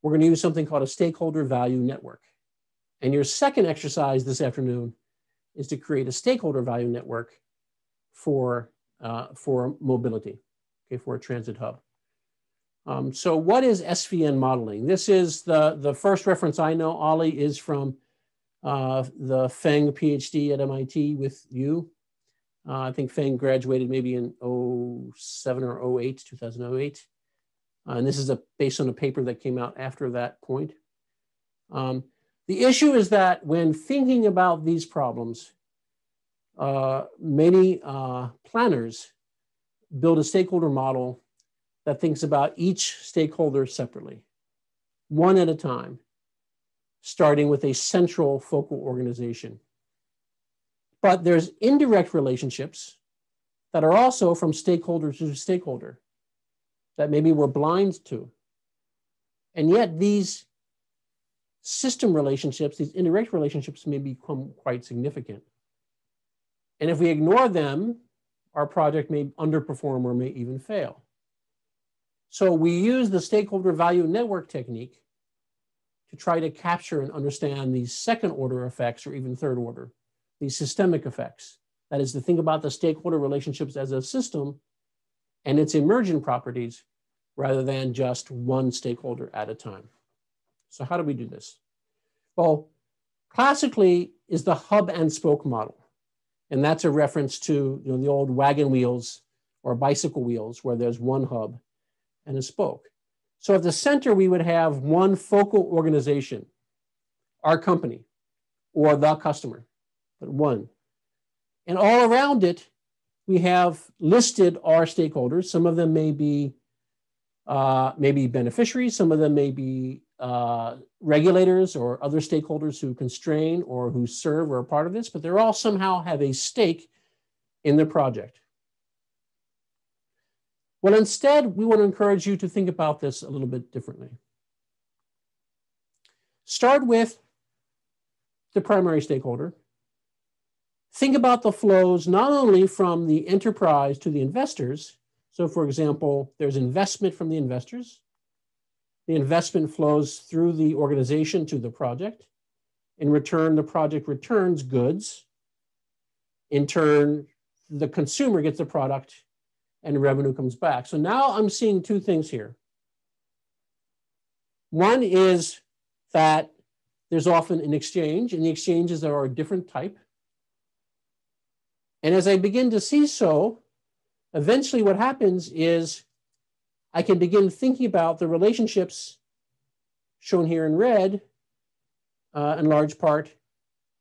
We're going to use something called a stakeholder value network. And your second exercise this afternoon is to create a stakeholder value network for mobility, okay, for a transit hub. So what is SVN modeling? This is the first reference I know, Ollie, is from the Feng PhD at MIT with you. I think Feng graduated maybe in 07 or 08, 2008. And this is based on a paper that came out after that point. The issue is that when thinking about these problems, many planners build a stakeholder model that thinks about each stakeholder separately, one at a time, starting with a central focal organization. But there's indirect relationships that are also from stakeholder to stakeholder that maybe we're blind to. And yet these system relationships, these indirect relationships may become quite significant. And if we ignore them, our project may underperform or may even fail. So we use the stakeholder value network technique to try to capture and understand these second order effects or even third order, these systemic effects. That is to think about the stakeholder relationships as a system and its emergent properties rather than just one stakeholder at a time. So how do we do this? Well, classically is the hub and spoke model. And that's a reference to, you know, the old wagon wheels or bicycle wheels where there's one hub and a spoke. So at the center, we would have one focal organization, our company or the customer, but one. And all around it, we have listed our stakeholders. Some of them may be beneficiaries. Some of them may be regulators or other stakeholders who constrain or who serve or are part of this, but they all somehow have a stake in the project. Well, instead, we want to encourage you to think about this a little bit differently. Start with the primary stakeholder. Think about the flows not only from the enterprise to the investors. So for example, there's investment from the investors. The investment flows through the organization to the project. In return, the project returns goods. In turn, the consumer gets the product and revenue comes back. So now I'm seeing two things here. One is that there's often an exchange, and the exchanges are a different type. And as I begin to see so, eventually what happens is I can begin thinking about the relationships shown here in red, in large part,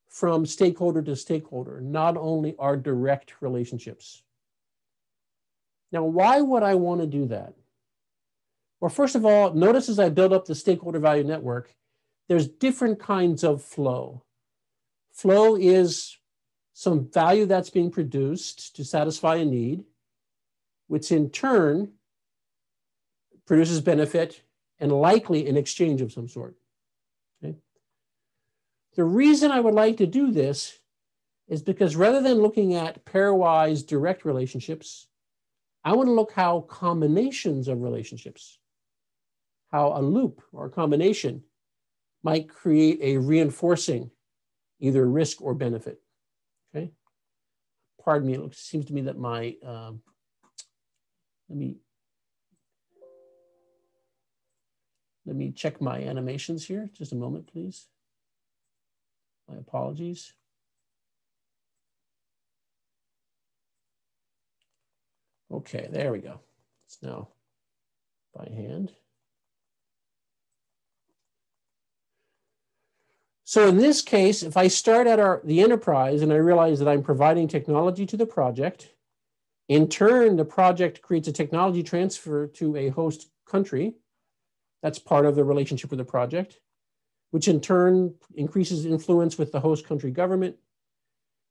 from stakeholder to stakeholder, not only our direct relationships. Now, why would I want to do that? Well, first of all, notice as I build up the stakeholder value network, there's different kinds of flow. Flow is some value that's being produced to satisfy a need, which in turn produces benefit and likely an exchange of some sort. Okay? The reason I would like to do this is because rather than looking at pairwise direct relationships, I want to look how combinations of relationships, how a loop or a combination might create a reinforcing either risk or benefit. Okay. Pardon me, it seems to me that my, let me check my animations here. Just a moment, please. My apologies. Okay, there we go. It's now by hand. So in this case, if I start at the enterprise and I realize that I'm providing technology to the project, in turn, the project creates a technology transfer to a host country. That's part of the relationship with the project, which in turn increases influence with the host country government,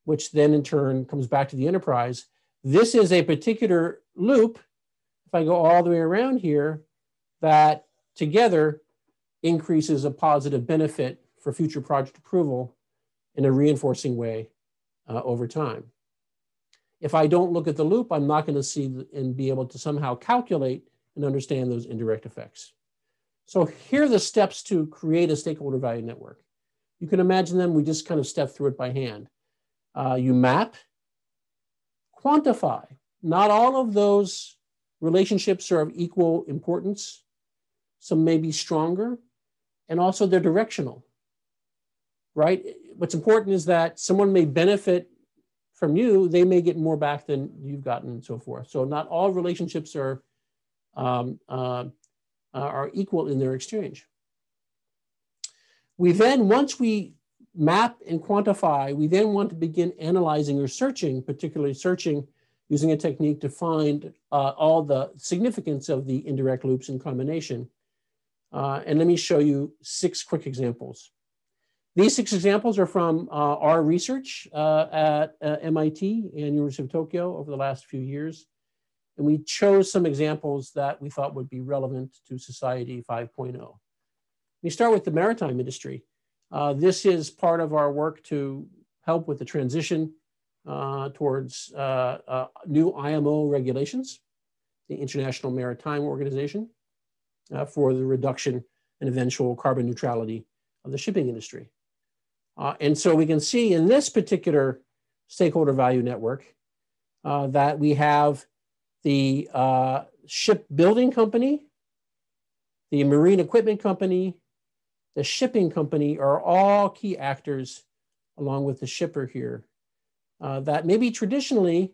which then in turn comes back to the enterprise. This is a particular loop, if I go all the way around here, that together increases a positive benefit for future project approval in a reinforcing way over time. If I don't look at the loop, I'm not going to see and be able to somehow calculate and understand those indirect effects. So here are the steps to create a stakeholder value network. You can imagine them, we just kind of step through it by hand. You map, quantify. Not all of those relationships are of equal importance. Some may be stronger, and also they're directional, right? What's important is that someone may benefit from you, they may get more back than you've gotten and so forth. So not all relationships are equal in their exchange. We then, once we map and quantify, we then want to begin analyzing or searching, particularly searching using a technique to find all the significance of the indirect loops in combination. And let me show you 6 quick examples. These 6 examples are from our research at MIT and University of Tokyo over the last few years. And we chose some examples that we thought would be relevant to Society 5.0. We start with the maritime industry. This is part of our work to help with the transition towards new IMO regulations, the International Maritime Organization, for the reduction and eventual carbon neutrality of the shipping industry. And so we can see in this particular stakeholder value network that we have the shipbuilding company, the marine equipment company, the shipping company are all key actors along with the shipper here. That maybe traditionally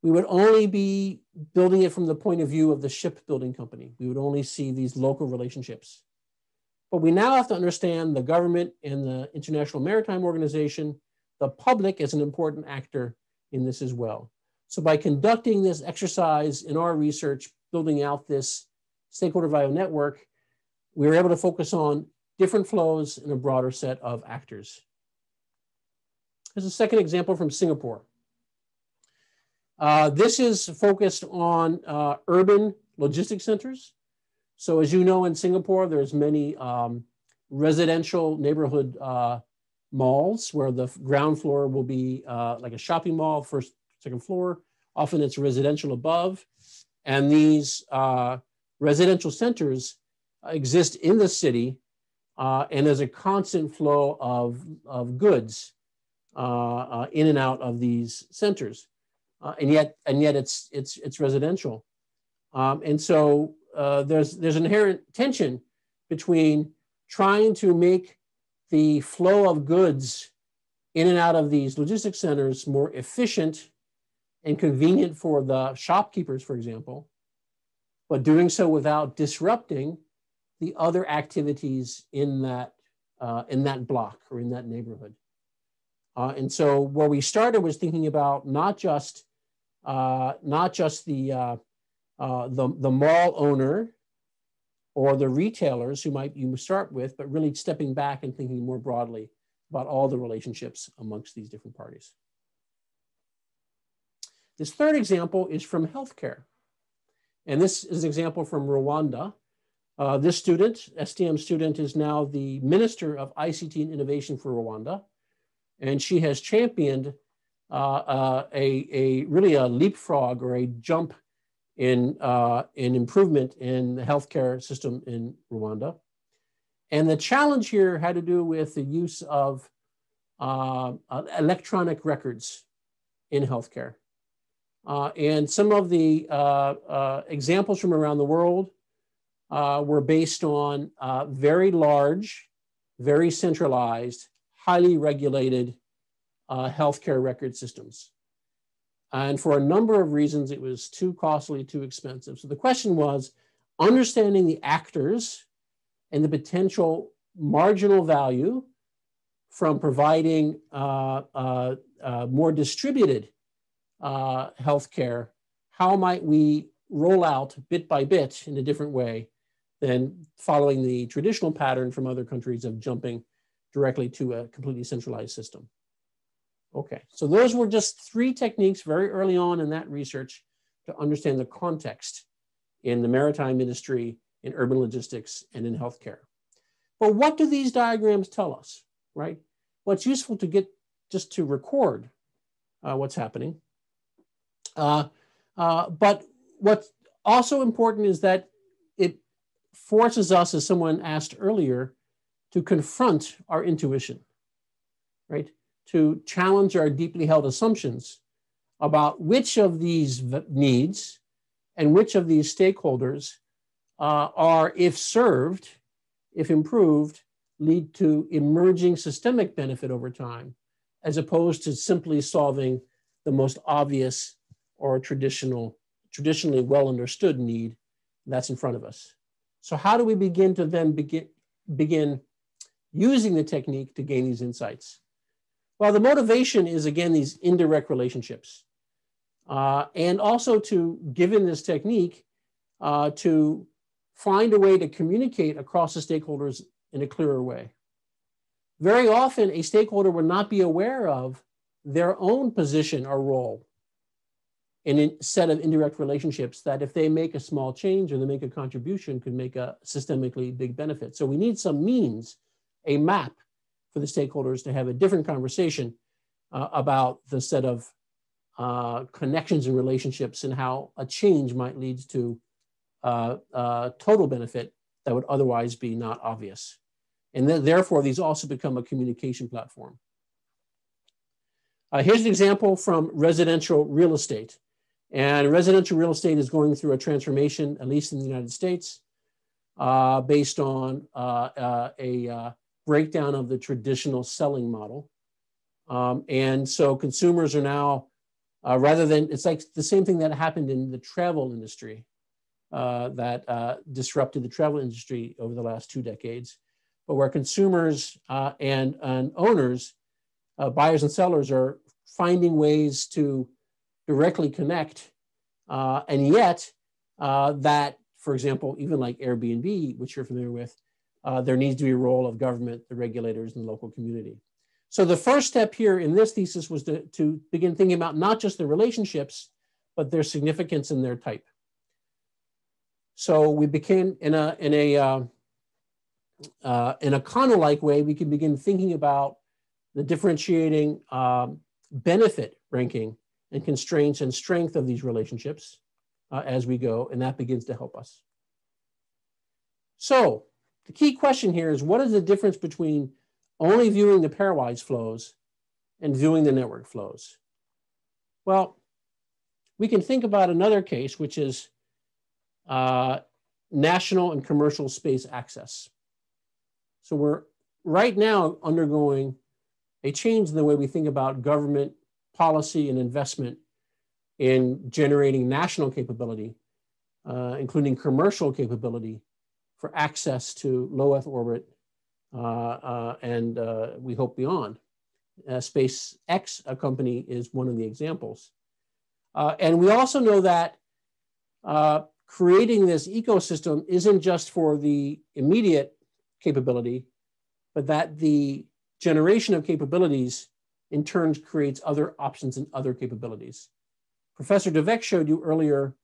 we would only be building it from the point of view of the shipbuilding company. We would only see these local relationships. But we now have to understand the government and the International Maritime Organization, the public as an important actor in this as well. So by conducting this exercise in our research, building out this stakeholder value network, we were able to focus on different flows in a broader set of actors. Here's a second example from Singapore. This is focused on urban logistics centers. So as you know, in Singapore, there's many residential neighborhood malls where the ground floor will be like a shopping mall, first, second floor. Often it's residential above. And these residential centers exist in the city, and there's a constant flow of goods in and out of these centers. And yet it's residential. And so there's an inherent tension between trying to make the flow of goods in and out of these logistics centers more efficient and convenient for the shopkeepers, for example, but doing so without disrupting the other activities in that block or in that neighborhood. And so where we started was thinking about not just the mall owner or the retailers who you start with, but really stepping back and thinking more broadly about all the relationships amongst these different parties. This third example is from healthcare. And this is an example from Rwanda. This student, STM student, is now the Minister of ICT and Innovation for Rwanda. And she has championed really a leapfrog or a jump in improvement in the healthcare system in Rwanda. And the challenge here had to do with the use of electronic records in healthcare. And some of the examples from around the world were based on very large, very centralized, highly regulated healthcare record systems. And for a number of reasons, it was too costly, too expensive. So the question was understanding the actors and the potential marginal value from providing more distributed healthcare. How might we roll out bit by bit in a different way than following the traditional pattern from other countries of jumping directly to a completely centralized system? Okay, so those were just three techniques very early on in that research to understand the context in the maritime industry, in urban logistics, and in healthcare. But what do these diagrams tell us, right? Well, it's useful to get just to record what's happening. But what's also important is that it forces us, as someone asked earlier, to confront our intuition, right? To challenge our deeply held assumptions about which of these needs and which of these stakeholders are, if served, if improved, lead to emerging systemic benefit over time, as opposed to simply solving the most obvious or traditionally well understood need that's in front of us. So how do we begin to then begin using the technique to gain these insights? Well, the motivation is, again, these indirect relationships. And also to, given this technique, to find a way to communicate across the stakeholders in a clearer way. Very often, a stakeholder will not be aware of their own position or role in a set of indirect relationships that if they make a small change or they make a contribution could make a systemically big benefit. So we need some means, a map for the stakeholders to have a different conversation about the set of connections and relationships and how a change might lead to total benefit that would otherwise be not obvious. And then, therefore, these also become a communication platform. Here's an example from residential real estate. And residential real estate is going through a transformation, at least in the United States, based on a breakdown of the traditional selling model. And so consumers are now, rather than, it's like the same thing that happened in the travel industry that disrupted the travel industry over the last 2 decades, but where consumers and owners, buyers and sellers are finding ways to directly connect. And yet that, for example, even like Airbnb, which you're familiar with, there needs to be a role of government, the regulators, and the local community. So the first step here in this thesis was to begin thinking about not just the relationships, but there's significance in their type. So we became in a Kano-like way, we can begin thinking about the differentiating benefit ranking and constraints and strength of these relationships as we go, and that begins to help us. So the key question here is, what is the difference between only viewing the pairwise flows and viewing the network flows? Well, we can think about another case, which is national and commercial space access. So we're right now undergoing a change in the way we think about government policy and investment in generating national capability, including commercial capability for access to low Earth orbit and we hope beyond. SpaceX, a company, is one of the examples. And we also know that creating this ecosystem isn't just for the immediate capability, but that the generation of capabilities in turn creates other options and other capabilities. Professor DeVec showed you earlier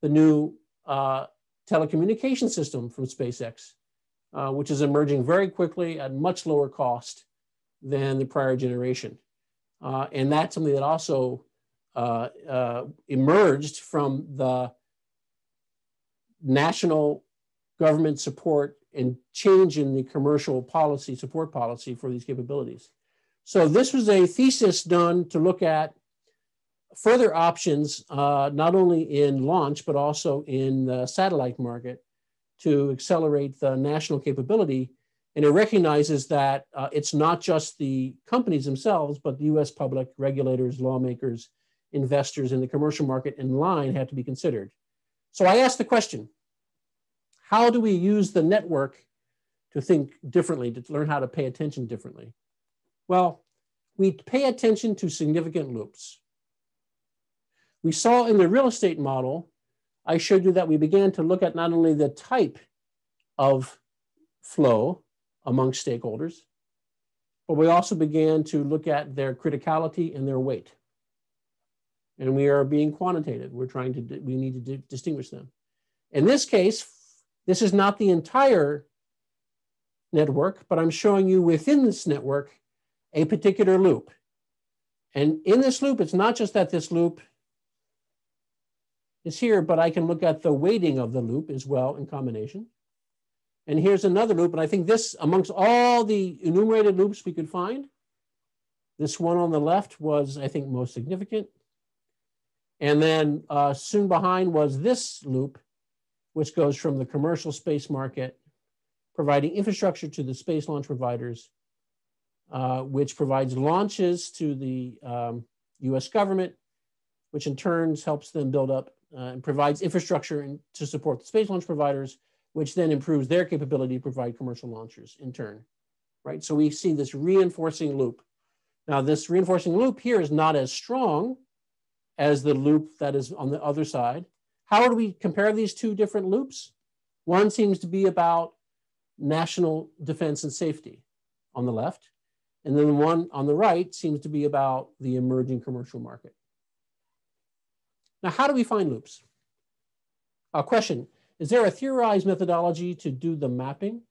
the new telecommunication system from SpaceX, which is emerging very quickly at much lower cost than the prior generation. And that's something that also emerged from the national government support and change in the commercial policy, support policy for these capabilities. So this was a thesis done to look at further options, not only in launch, but also in the satellite market to accelerate the national capability. And it recognizes that it's not just the companies themselves, but the US public, regulators, lawmakers, investors in the commercial market in line have to be considered. So I asked the question, how do we use the network to think differently, to learn how to pay attention differently? Well, we pay attention to significant loops. We saw in the real estate model, I showed you that we began to look at not only the type of flow among stakeholders, but we also began to look at their criticality and their weight. And we are being quantitative. We need to distinguish them. In this case, this is not the entire network, but I'm showing you within this network a particular loop. And in this loop, it's not just that this loop is here, but I can look at the weighting of the loop as well in combination. And here's another loop, and I think this, amongst all the enumerated loops we could find, this one on the left was, I think, most significant. And then soon behind was this loop, which goes from the commercial space market, providing infrastructure to the space launch providers, which provides launches to the US government, which in turn helps them build up and provides infrastructure to support the space launch providers, which then improves their capability to provide commercial launchers in turn, right? So we see this reinforcing loop. Now this reinforcing loop here is not as strong as the loop that is on the other side. How do we compare these two different loops? One seems to be about national defense and safety on the left, and then the one on the right seems to be about the emerging commercial market. Now, how do we find loops? Question, is there a theorized methodology to do the mapping?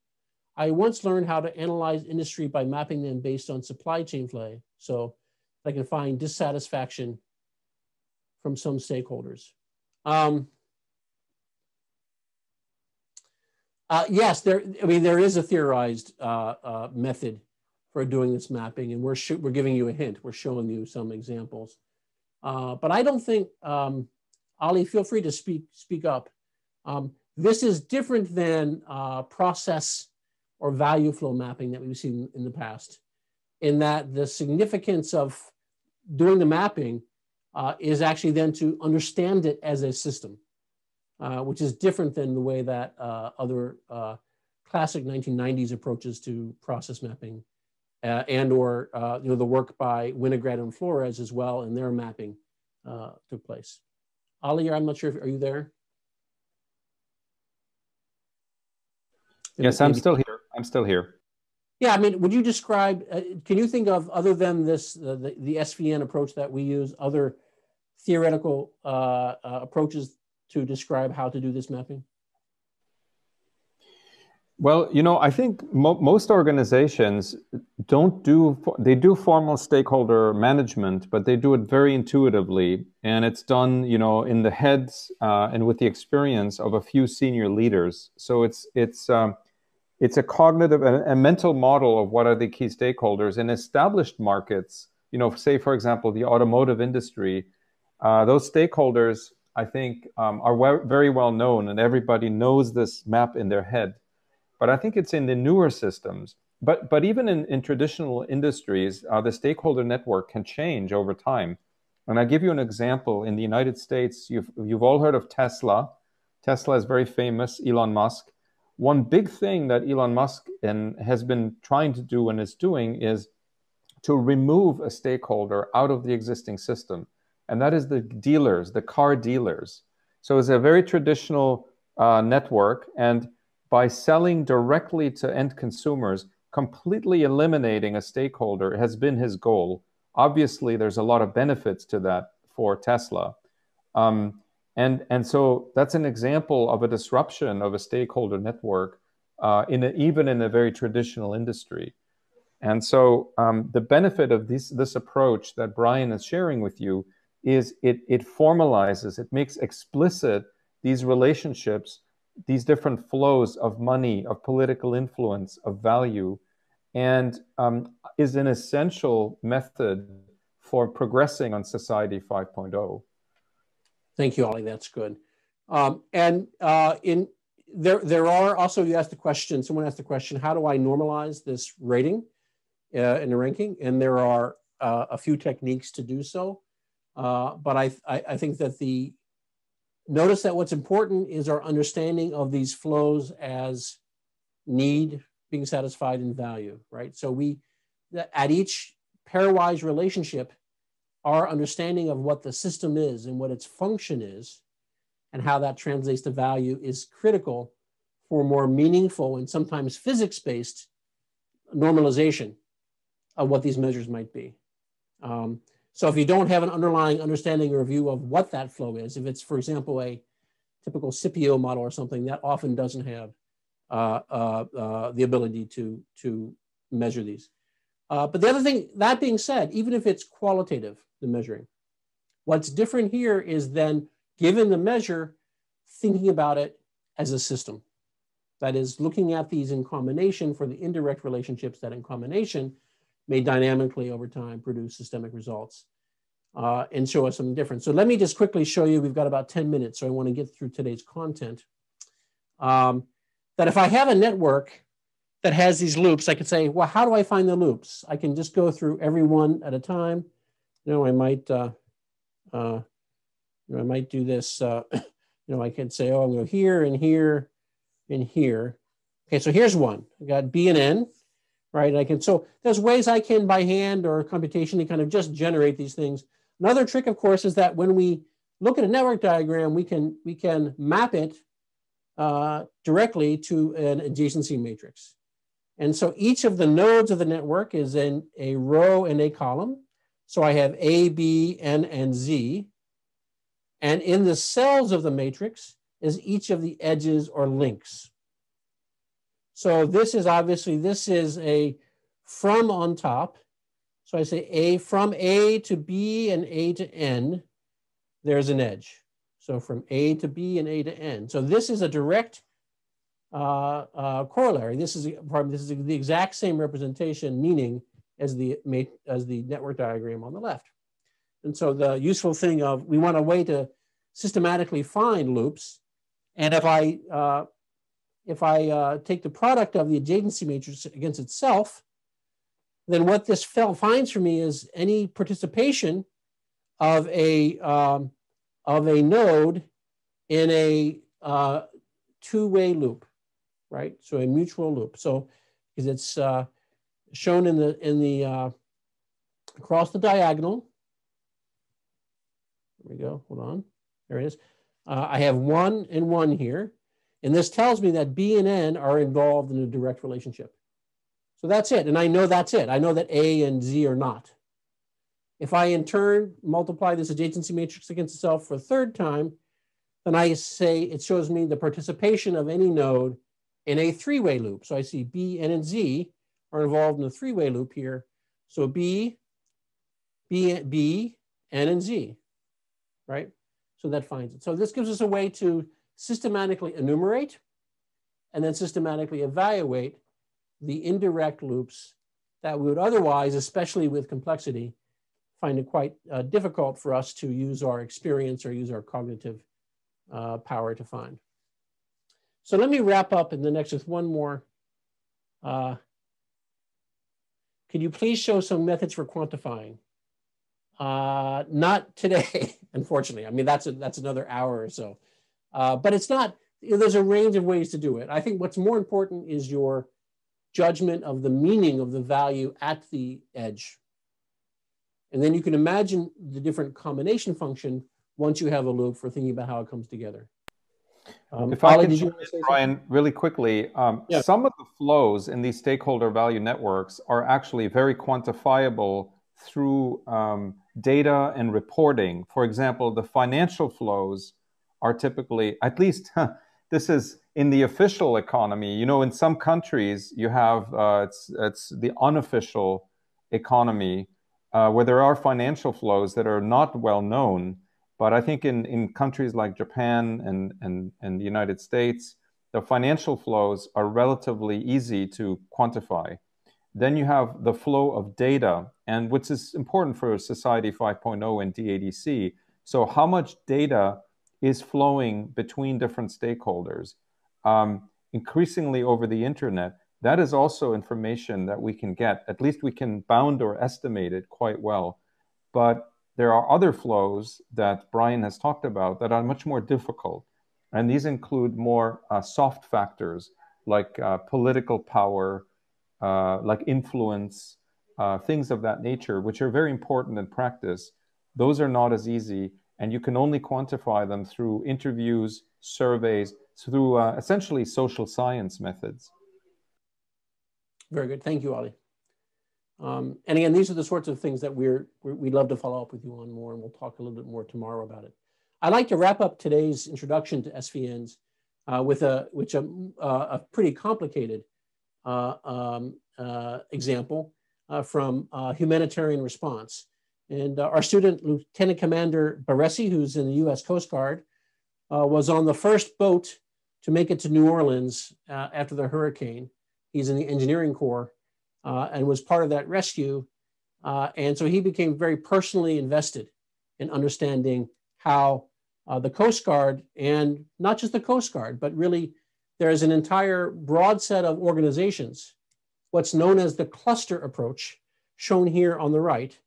I once learned how to analyze industry by mapping them based on supply chain flow, so I can find dissatisfaction from some stakeholders. Yes, there is a theorized method for doing this mapping, and we're giving you a hint. We're showing you some examples. But I don't think, Ali, feel free to speak up. This is different than process or value flow mapping that we've seen in the past, in that the significance of doing the mapping is actually then to understand it as a system, which is different than the way that other classic 1990s approaches to process mapping and or the work by Winograd and Flores as well, and their mapping took place. Ali, I'm not sure, are you there? Yes, I'm still here. I'm still here. Yeah, I mean, would you describe, can you think of, other than this, the SVN approach that we use, other theoretical approaches to describe how to do this mapping? Well, you know, I think most organizations they do formal stakeholder management, but they do it very intuitively. And it's done, you know, in the heads and with the experience of a few senior leaders. So it's a cognitive, a mental model of what are the key stakeholders in established markets. You know, say, for example, the automotive industry, those stakeholders, I think, are very well known, and everybody knows this map in their head. But I think it's in the newer systems. But even in traditional industries, the stakeholder network can change over time. And I give you an example. In the United States, you've all heard of Tesla. Tesla is very famous, Elon Musk. One big thing that Elon Musk has been trying to do and is doing is to remove a stakeholder out of the existing system. And that is the dealers, the car dealers. So it's a very traditional network. And by selling directly to end consumers, completely eliminating a stakeholder has been his goal. Obviously, there's a lot of benefits to that for Tesla. And so that's an example of a disruption of a stakeholder network even in a very traditional industry. And so the benefit of this approach that Bryan is sharing with you is it formalizes, it makes explicit these relationships, these different flows of money, of political influence, of value, and is an essential method for progressing on Society 5.0. Thank you, Ollie. That's good. There are also, you asked the question, someone asked the question, how do I normalize this rating in the ranking? And there are a few techniques to do so. But I think that notice that what's important is our understanding of these flows as need being satisfied in value, right? So at each pairwise relationship, our understanding of what the system is and what its function is and how that translates to value is critical for more meaningful and sometimes physics-based normalization of what these measures might be. So if you don't have an underlying understanding or view of what that flow is, if it's, for example, a typical Scipio model or something, that often doesn't have the ability to measure these. But the other thing, that being said, even if it's qualitative, the measuring, what's different here is then, given the measure, thinking about it as a system. That is, looking at these in combination for the indirect relationships that in combination may dynamically over time produce systemic results and show us something different. So let me just quickly show you, we've got about 10 minutes, so I want to get through today's content. That if I have a network that has these loops, I could say, well, how do I find the loops? I can just go through every one at a time. You know, I might do this, I can say, oh, I'm going to go here and here and here. Okay, so here's one. I got B and N, right? So there's ways I can, by hand or computationally, kind of just generate these things. Another trick, of course, is that when we look at a network diagram, we can map it directly to an adjacency matrix. And so each of the nodes of the network is in a row and a column. So I have A, B, N, and Z. And in the cells of the matrix is each of the edges or links. So this is a from on top. So I say from A to B and A to N, there's an edge. So from A to B and A to N. So this is a direct corollary. This is the exact same representation, meaning as the network diagram on the left. And so the useful thing we want a way to systematically find loops. And if I take the product of the adjacency matrix against itself, then what this finds for me is any participation of a node in a two-way loop, right? So a mutual loop. So because it's shown in the across the diagonal. There we go. Hold on. There it is. I have 1 and 1 here. And this tells me that B and N are involved in a direct relationship. So that's it. And I know that's it. I know that A and Z are not. If I in turn multiply this adjacency matrix against itself for a third time, then I say it shows me the participation of any node in a three-way loop. So I see B, N, and Z are involved in a three-way loop here. So B, N, and Z, right? So that finds it. So this gives us a way to systematically enumerate and then systematically evaluate the indirect loops that we would otherwise, especially with complexity, find it quite difficult for us to use our experience or use our cognitive power to find. So let me wrap up in the next with one more. Could you please show some methods for quantifying? Not today, unfortunately. I mean, that's another hour or so. But it's not, there's a range of ways to do it. I think what's more important is your judgment of the meaning of the value at the edge. And then you can imagine the different combination function once you have a loop for thinking about how it comes together. If I could jump in, Bryan, really quickly, yeah. Some of the flows in these stakeholder value networks are actually very quantifiable through data and reporting. For example, the financial flows are typically, at least this is in the official economy. You know, in some countries you have, it's the unofficial economy where there are financial flows that are not well known. But I think in countries like Japan and the United States, the financial flows are relatively easy to quantify. Then you have the flow of data, and which is important for Society 5.0 and DADC. So how much data is flowing between different stakeholders? Increasingly over the internet, that is also information that we can get. At least we can bound or estimate it quite well. But there are other flows that Bryan has talked about that are much more difficult. And these include more soft factors like political power, like influence, things of that nature, which are very important in practice. Those are not as easy, and you can only quantify them through interviews, surveys, through essentially social science methods. Very good. Thank you, Ali. And again, these are the sorts of things that we'd love to follow up with you on more, and we'll talk a little bit more tomorrow about it. I'd like to wrap up today's introduction to SVNs with a pretty complicated example from humanitarian response. And our student, Lieutenant Commander Baresi, who's in the US Coast Guard, was on the first boat to make it to New Orleans after the hurricane. He's in the engineering corps. And was part of that rescue. And so he became very personally invested in understanding how the Coast Guard, and not just the Coast Guard, but really there's an entire broad set of organizations, what's known as the cluster approach, shown here on the right.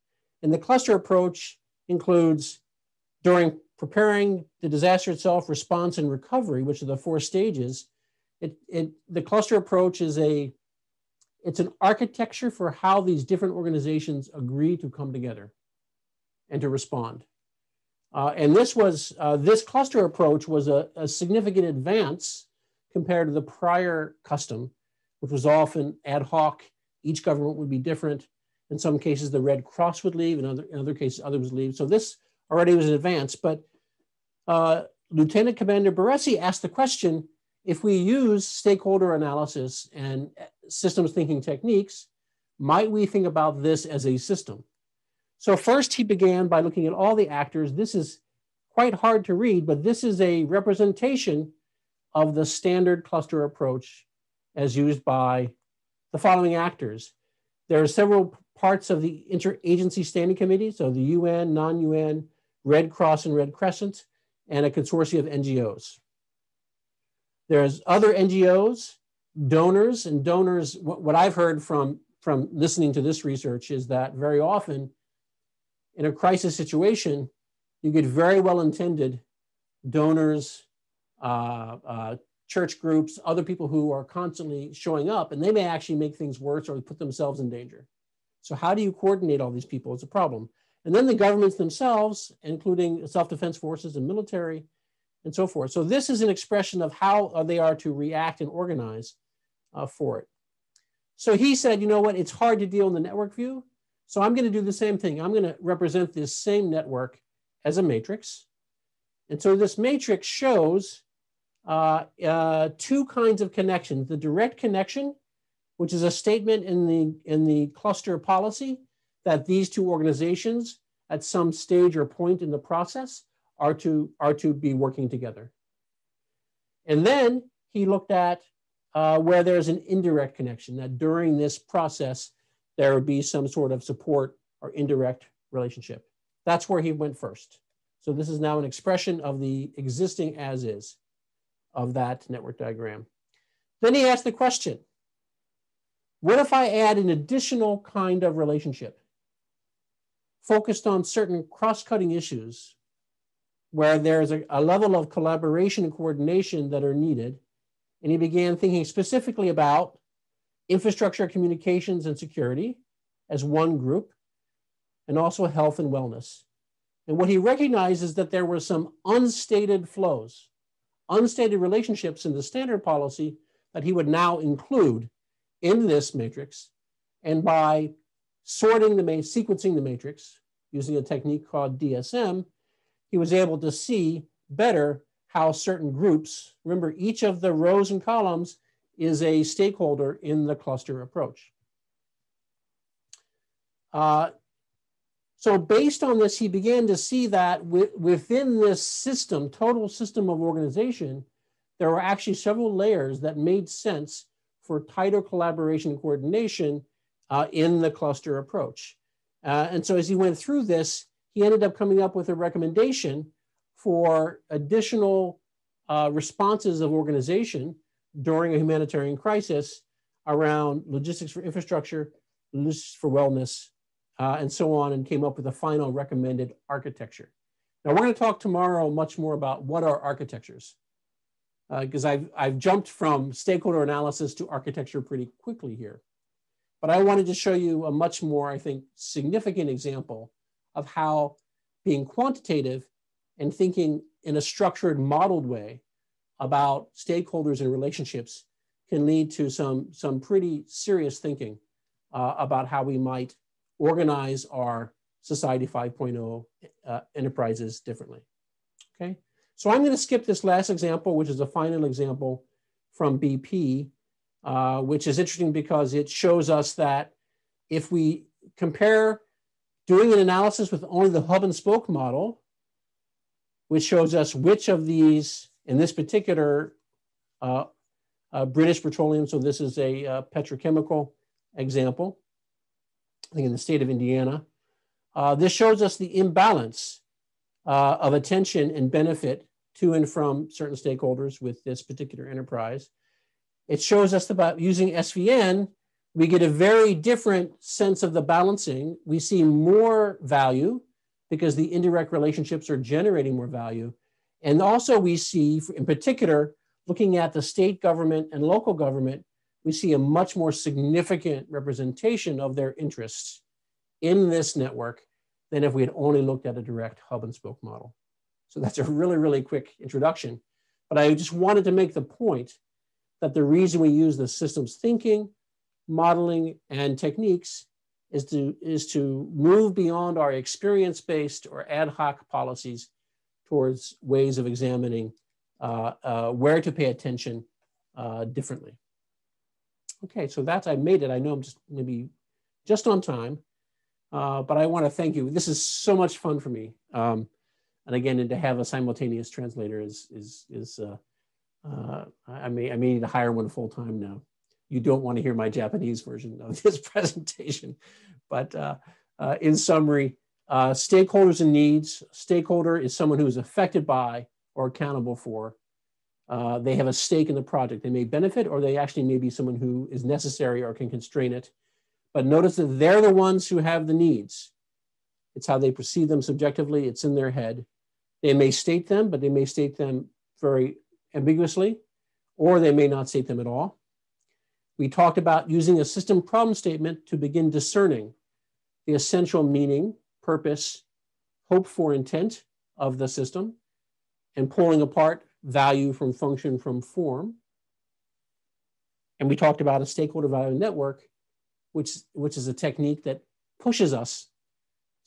And the cluster approach includes, during preparing the disaster itself, response, and recovery, which are the four stages, the cluster approach is it's an architecture for how these different organizations agree to come together and to respond. And this cluster approach was a significant advance compared to the prior custom, which was often ad hoc. Each government would be different. In some cases, the Red Cross would leave. In other cases, others would leave. So this already was an advance. But Lieutenant Commander Baresi asked the question, if we use stakeholder analysis and systems thinking techniques, might we think about this as a system? So first he began by looking at all the actors. This is quite hard to read, but this is a representation of the standard cluster approach as used by the following actors. There are several parts of the interagency standing committee, so the UN, non-UN, Red Cross and Red Crescent, and a consortium of NGOs. There's other NGOs, donors, and donors. What I've heard from listening to this research is that very often in a crisis situation, you get very well-intended donors, church groups, other people who are constantly showing up, and they may actually make things worse or put themselves in danger. So how do you coordinate all these people? It's a problem. And then the governments themselves, including self-defense forces and military, and so forth. So this is an expression of how they are to react and organize for it. So he said, you know what, it's hard to deal in the network view. So I'm going to do the same thing. I'm going to represent this same network as a matrix. And so this matrix shows two kinds of connections. The direct connection, which is a statement in the cluster policy that these two organizations at some stage or point in the process are to be working together. And then he looked at where there's an indirect connection, that during this process, there would be some sort of support or indirect relationship. That's where he went first. So this is now an expression of the existing as is of that network diagram. Then he asked the question, what if I add an additional kind of relationship focused on certain cross-cutting issues where there's a level of collaboration and coordination that are needed? And he began thinking specifically about infrastructure, communications, and security as one group, and also health and wellness. And what he recognized is that there were some unstated flows, unstated relationships in the standard policy that he would now include in this matrix. And by sorting sequencing the matrix using a technique called DSM, he was able to see better how certain groups, remember each of the rows and columns is a stakeholder in the cluster approach. So based on this, he began to see that within this system, total system of organization, there were actually several layers that made sense for tighter collaboration and coordination in the cluster approach. And so as he went through this, he ended up coming up with a recommendation for additional responses of organization during a humanitarian crisis around logistics for infrastructure, logistics for wellness, and so on, and came up with a final recommended architecture. Now we're going to talk tomorrow much more about what are architectures, because I've jumped from stakeholder analysis to architecture pretty quickly here. But I wanted to show you a much more, I think, significant example of how being quantitative and thinking in a structured, modeled way about stakeholders and relationships can lead to some pretty serious thinking about how we might organize our Society 5.0 enterprises differently. Okay, so I'm going to skip this last example, which is a final example from BP, which is interesting because it shows us that if we compare doing an analysis with only the hub and spoke model, which shows us which of these, in this particular British Petroleum, so this is a petrochemical example, I think in the state of Indiana. This shows us the imbalance of attention and benefit to and from certain stakeholders with this particular enterprise. It shows us about using SVN, we get a very different sense of the balancing. We see more value because the indirect relationships are generating more value. And also we see, in particular, looking at the state government and local government, we see a much more significant representation of their interests in this network than if we had only looked at a direct hub and spoke model. So that's a really, really quick introduction. But I just wanted to make the point that the reason we use the systems thinking, modeling, and techniques is to move beyond our experience-based or ad hoc policies towards ways of examining where to pay attention differently. Okay, so that's, I made it. I know I'm just maybe just on time, but I want to thank you. This is so much fun for me. And again, and to have a simultaneous translator I may need to hire one full time now. You don't want to hear my Japanese version of this presentation, but in summary, stakeholders and needs. Stakeholder is someone who is affected by or accountable for. They have a stake in the project. They may benefit, or they actually may be someone who is necessary or can constrain it. But notice that they're the ones who have the needs. It's how they perceive them subjectively. It's in their head. They may state them, but they may state them very ambiguously, or they may not state them at all. We talked about using a system problem statement to begin discerning the essential meaning, purpose, hope for intent of the system, and pulling apart value from function from form. And we talked about a stakeholder value network, which is a technique that pushes us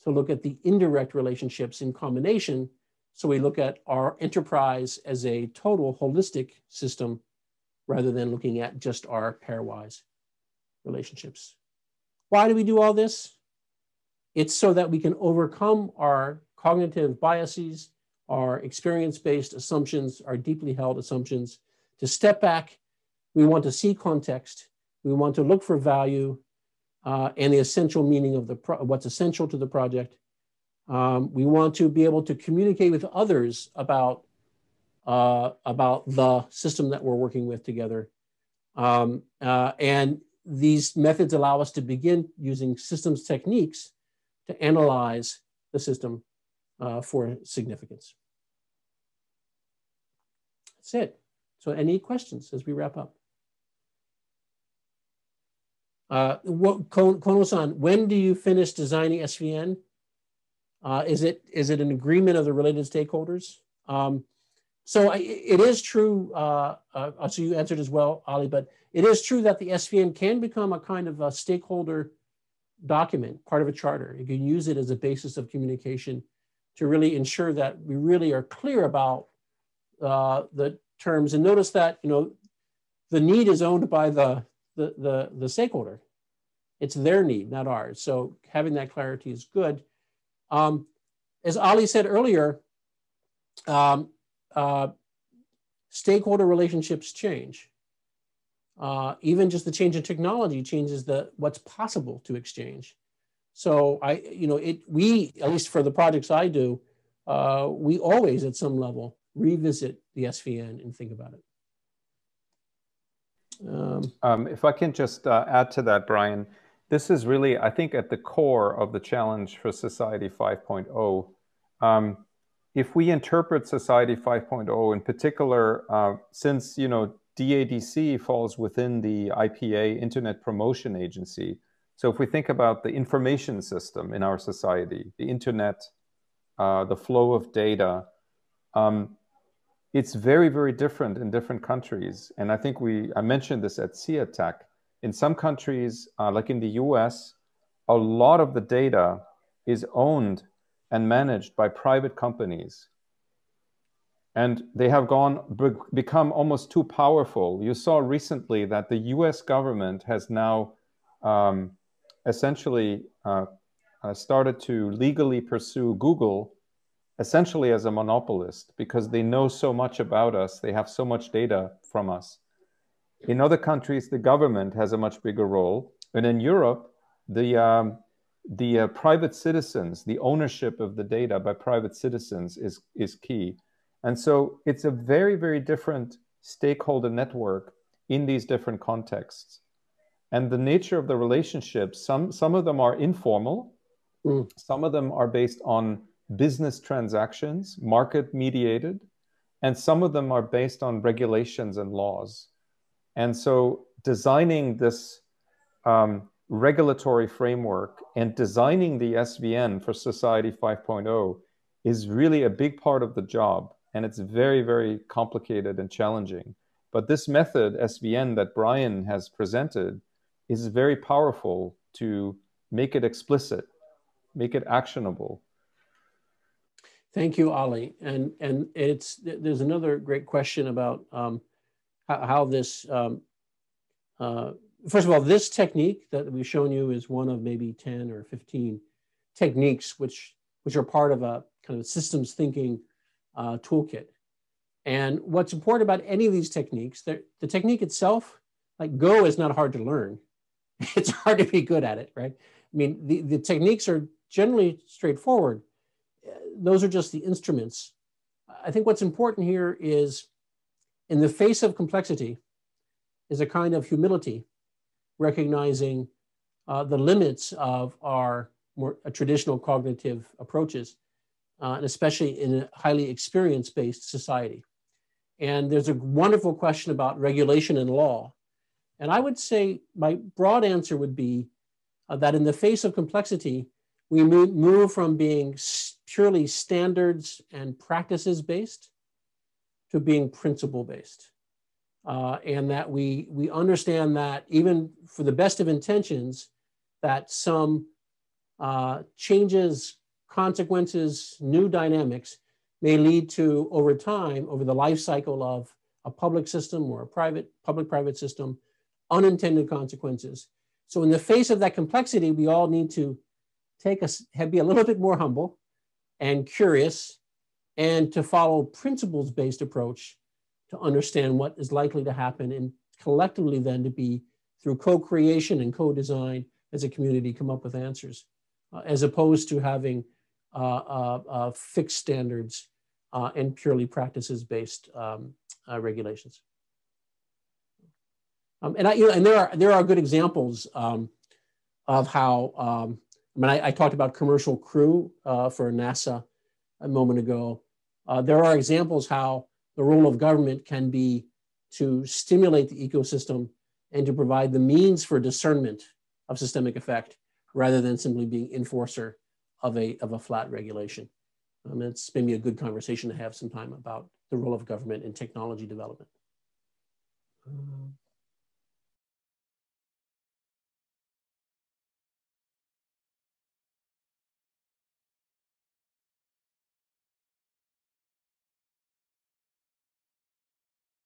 to look at the indirect relationships in combination. So we look at our enterprise as a total holistic system rather than looking at just our pairwise relationships. Why do we do all this? It's so that we can overcome our cognitive biases, our experience-based assumptions, our deeply held assumptions, to step back. We want to see context. We want to look for value and the essential meaning of what's essential to the project. We want to be able to communicate with others about the system that we're working with together. And these methods allow us to begin using systems techniques to analyze the system for significance. That's it. So any questions as we wrap up? Kono-san, when do you finish designing SVN? Is it an agreement of the related stakeholders? So it is true, so you answered as well, Ali, but it is true that the SVN can become a kind of a stakeholder document, part of a charter. You can use it as a basis of communication to really ensure that we really are clear about the terms. And notice that, you know, the need is owned by the stakeholder. It's their need, not ours. So having that clarity is good. As Ali said earlier, stakeholder relationships change. Even just the change in technology changes what's possible to exchange. So we, at least for the projects I do, we always at some level revisit the SVN and think about it. If I can just add to that, Bryan, this is really, I think, at the core of the challenge for Society 5.0. If we interpret Society 5.0 in particular, since, you know, DADC falls within the IPA, Internet Promotion Agency. So if we think about the information system in our society, the internet, the flow of data, it's very, very different in different countries. And I think I mentioned this at CIATEC. In some countries, like in the US, a lot of the data is owned and managed by private companies. And they have become almost too powerful. You saw recently that the US government has now essentially started to legally pursue Google essentially as a monopolist because they know so much about us. They have so much data from us. In other countries, the government has a much bigger role. And in Europe, the private citizens, the ownership of the data by private citizens is key. And so it's a very, very different stakeholder network in these different contexts. And the nature of the relationships, some of them are informal. Some of them are based on business transactions, market mediated, and some of them are based on regulations and laws. And so designing this regulatory framework and designing the SVN for Society 5.0 is really a big part of the job. And it's very, very complicated and challenging. But this method, SVN, that Bryan has presented is very powerful to make it explicit, make it actionable. Thank you, Ali. And there's another great question about how this, first of all, this technique that we've shown you is one of maybe 10 or 15 techniques which are part of a kind of systems thinking toolkit. And what's important about any of these techniques, the technique itself, like Go is not hard to learn. It's hard to be good at it, right? I mean, the techniques are generally straightforward. Those are just the instruments. I think what's important here is, in the face of complexity, is a kind of humility, recognizing the limits of our more traditional cognitive approaches, and especially in a highly experience-based society. And there's a wonderful question about regulation and law. And I would say my broad answer would be that in the face of complexity, we move from being purely standards and practices based to being principle based. And that we understand that even for the best of intentions, that some changes, consequences, new dynamics may lead to, over time, over the life cycle of a public system or a public-private system, unintended consequences. So in the face of that complexity, we all need to be a little bit more humble and curious, and to follow principles-based approach to understand what is likely to happen, and collectively then to be, through co-creation and co-design as a community, come up with answers, as opposed to having fixed standards and purely practices-based regulations. And there are good examples of how, I talked about commercial crew for NASA a moment ago. There are examples how the role of government can be to stimulate the ecosystem and to provide the means for discernment of systemic effect, rather than simply being enforcer of a flat regulation. It's maybe a good conversation to have sometime about the role of government in technology development.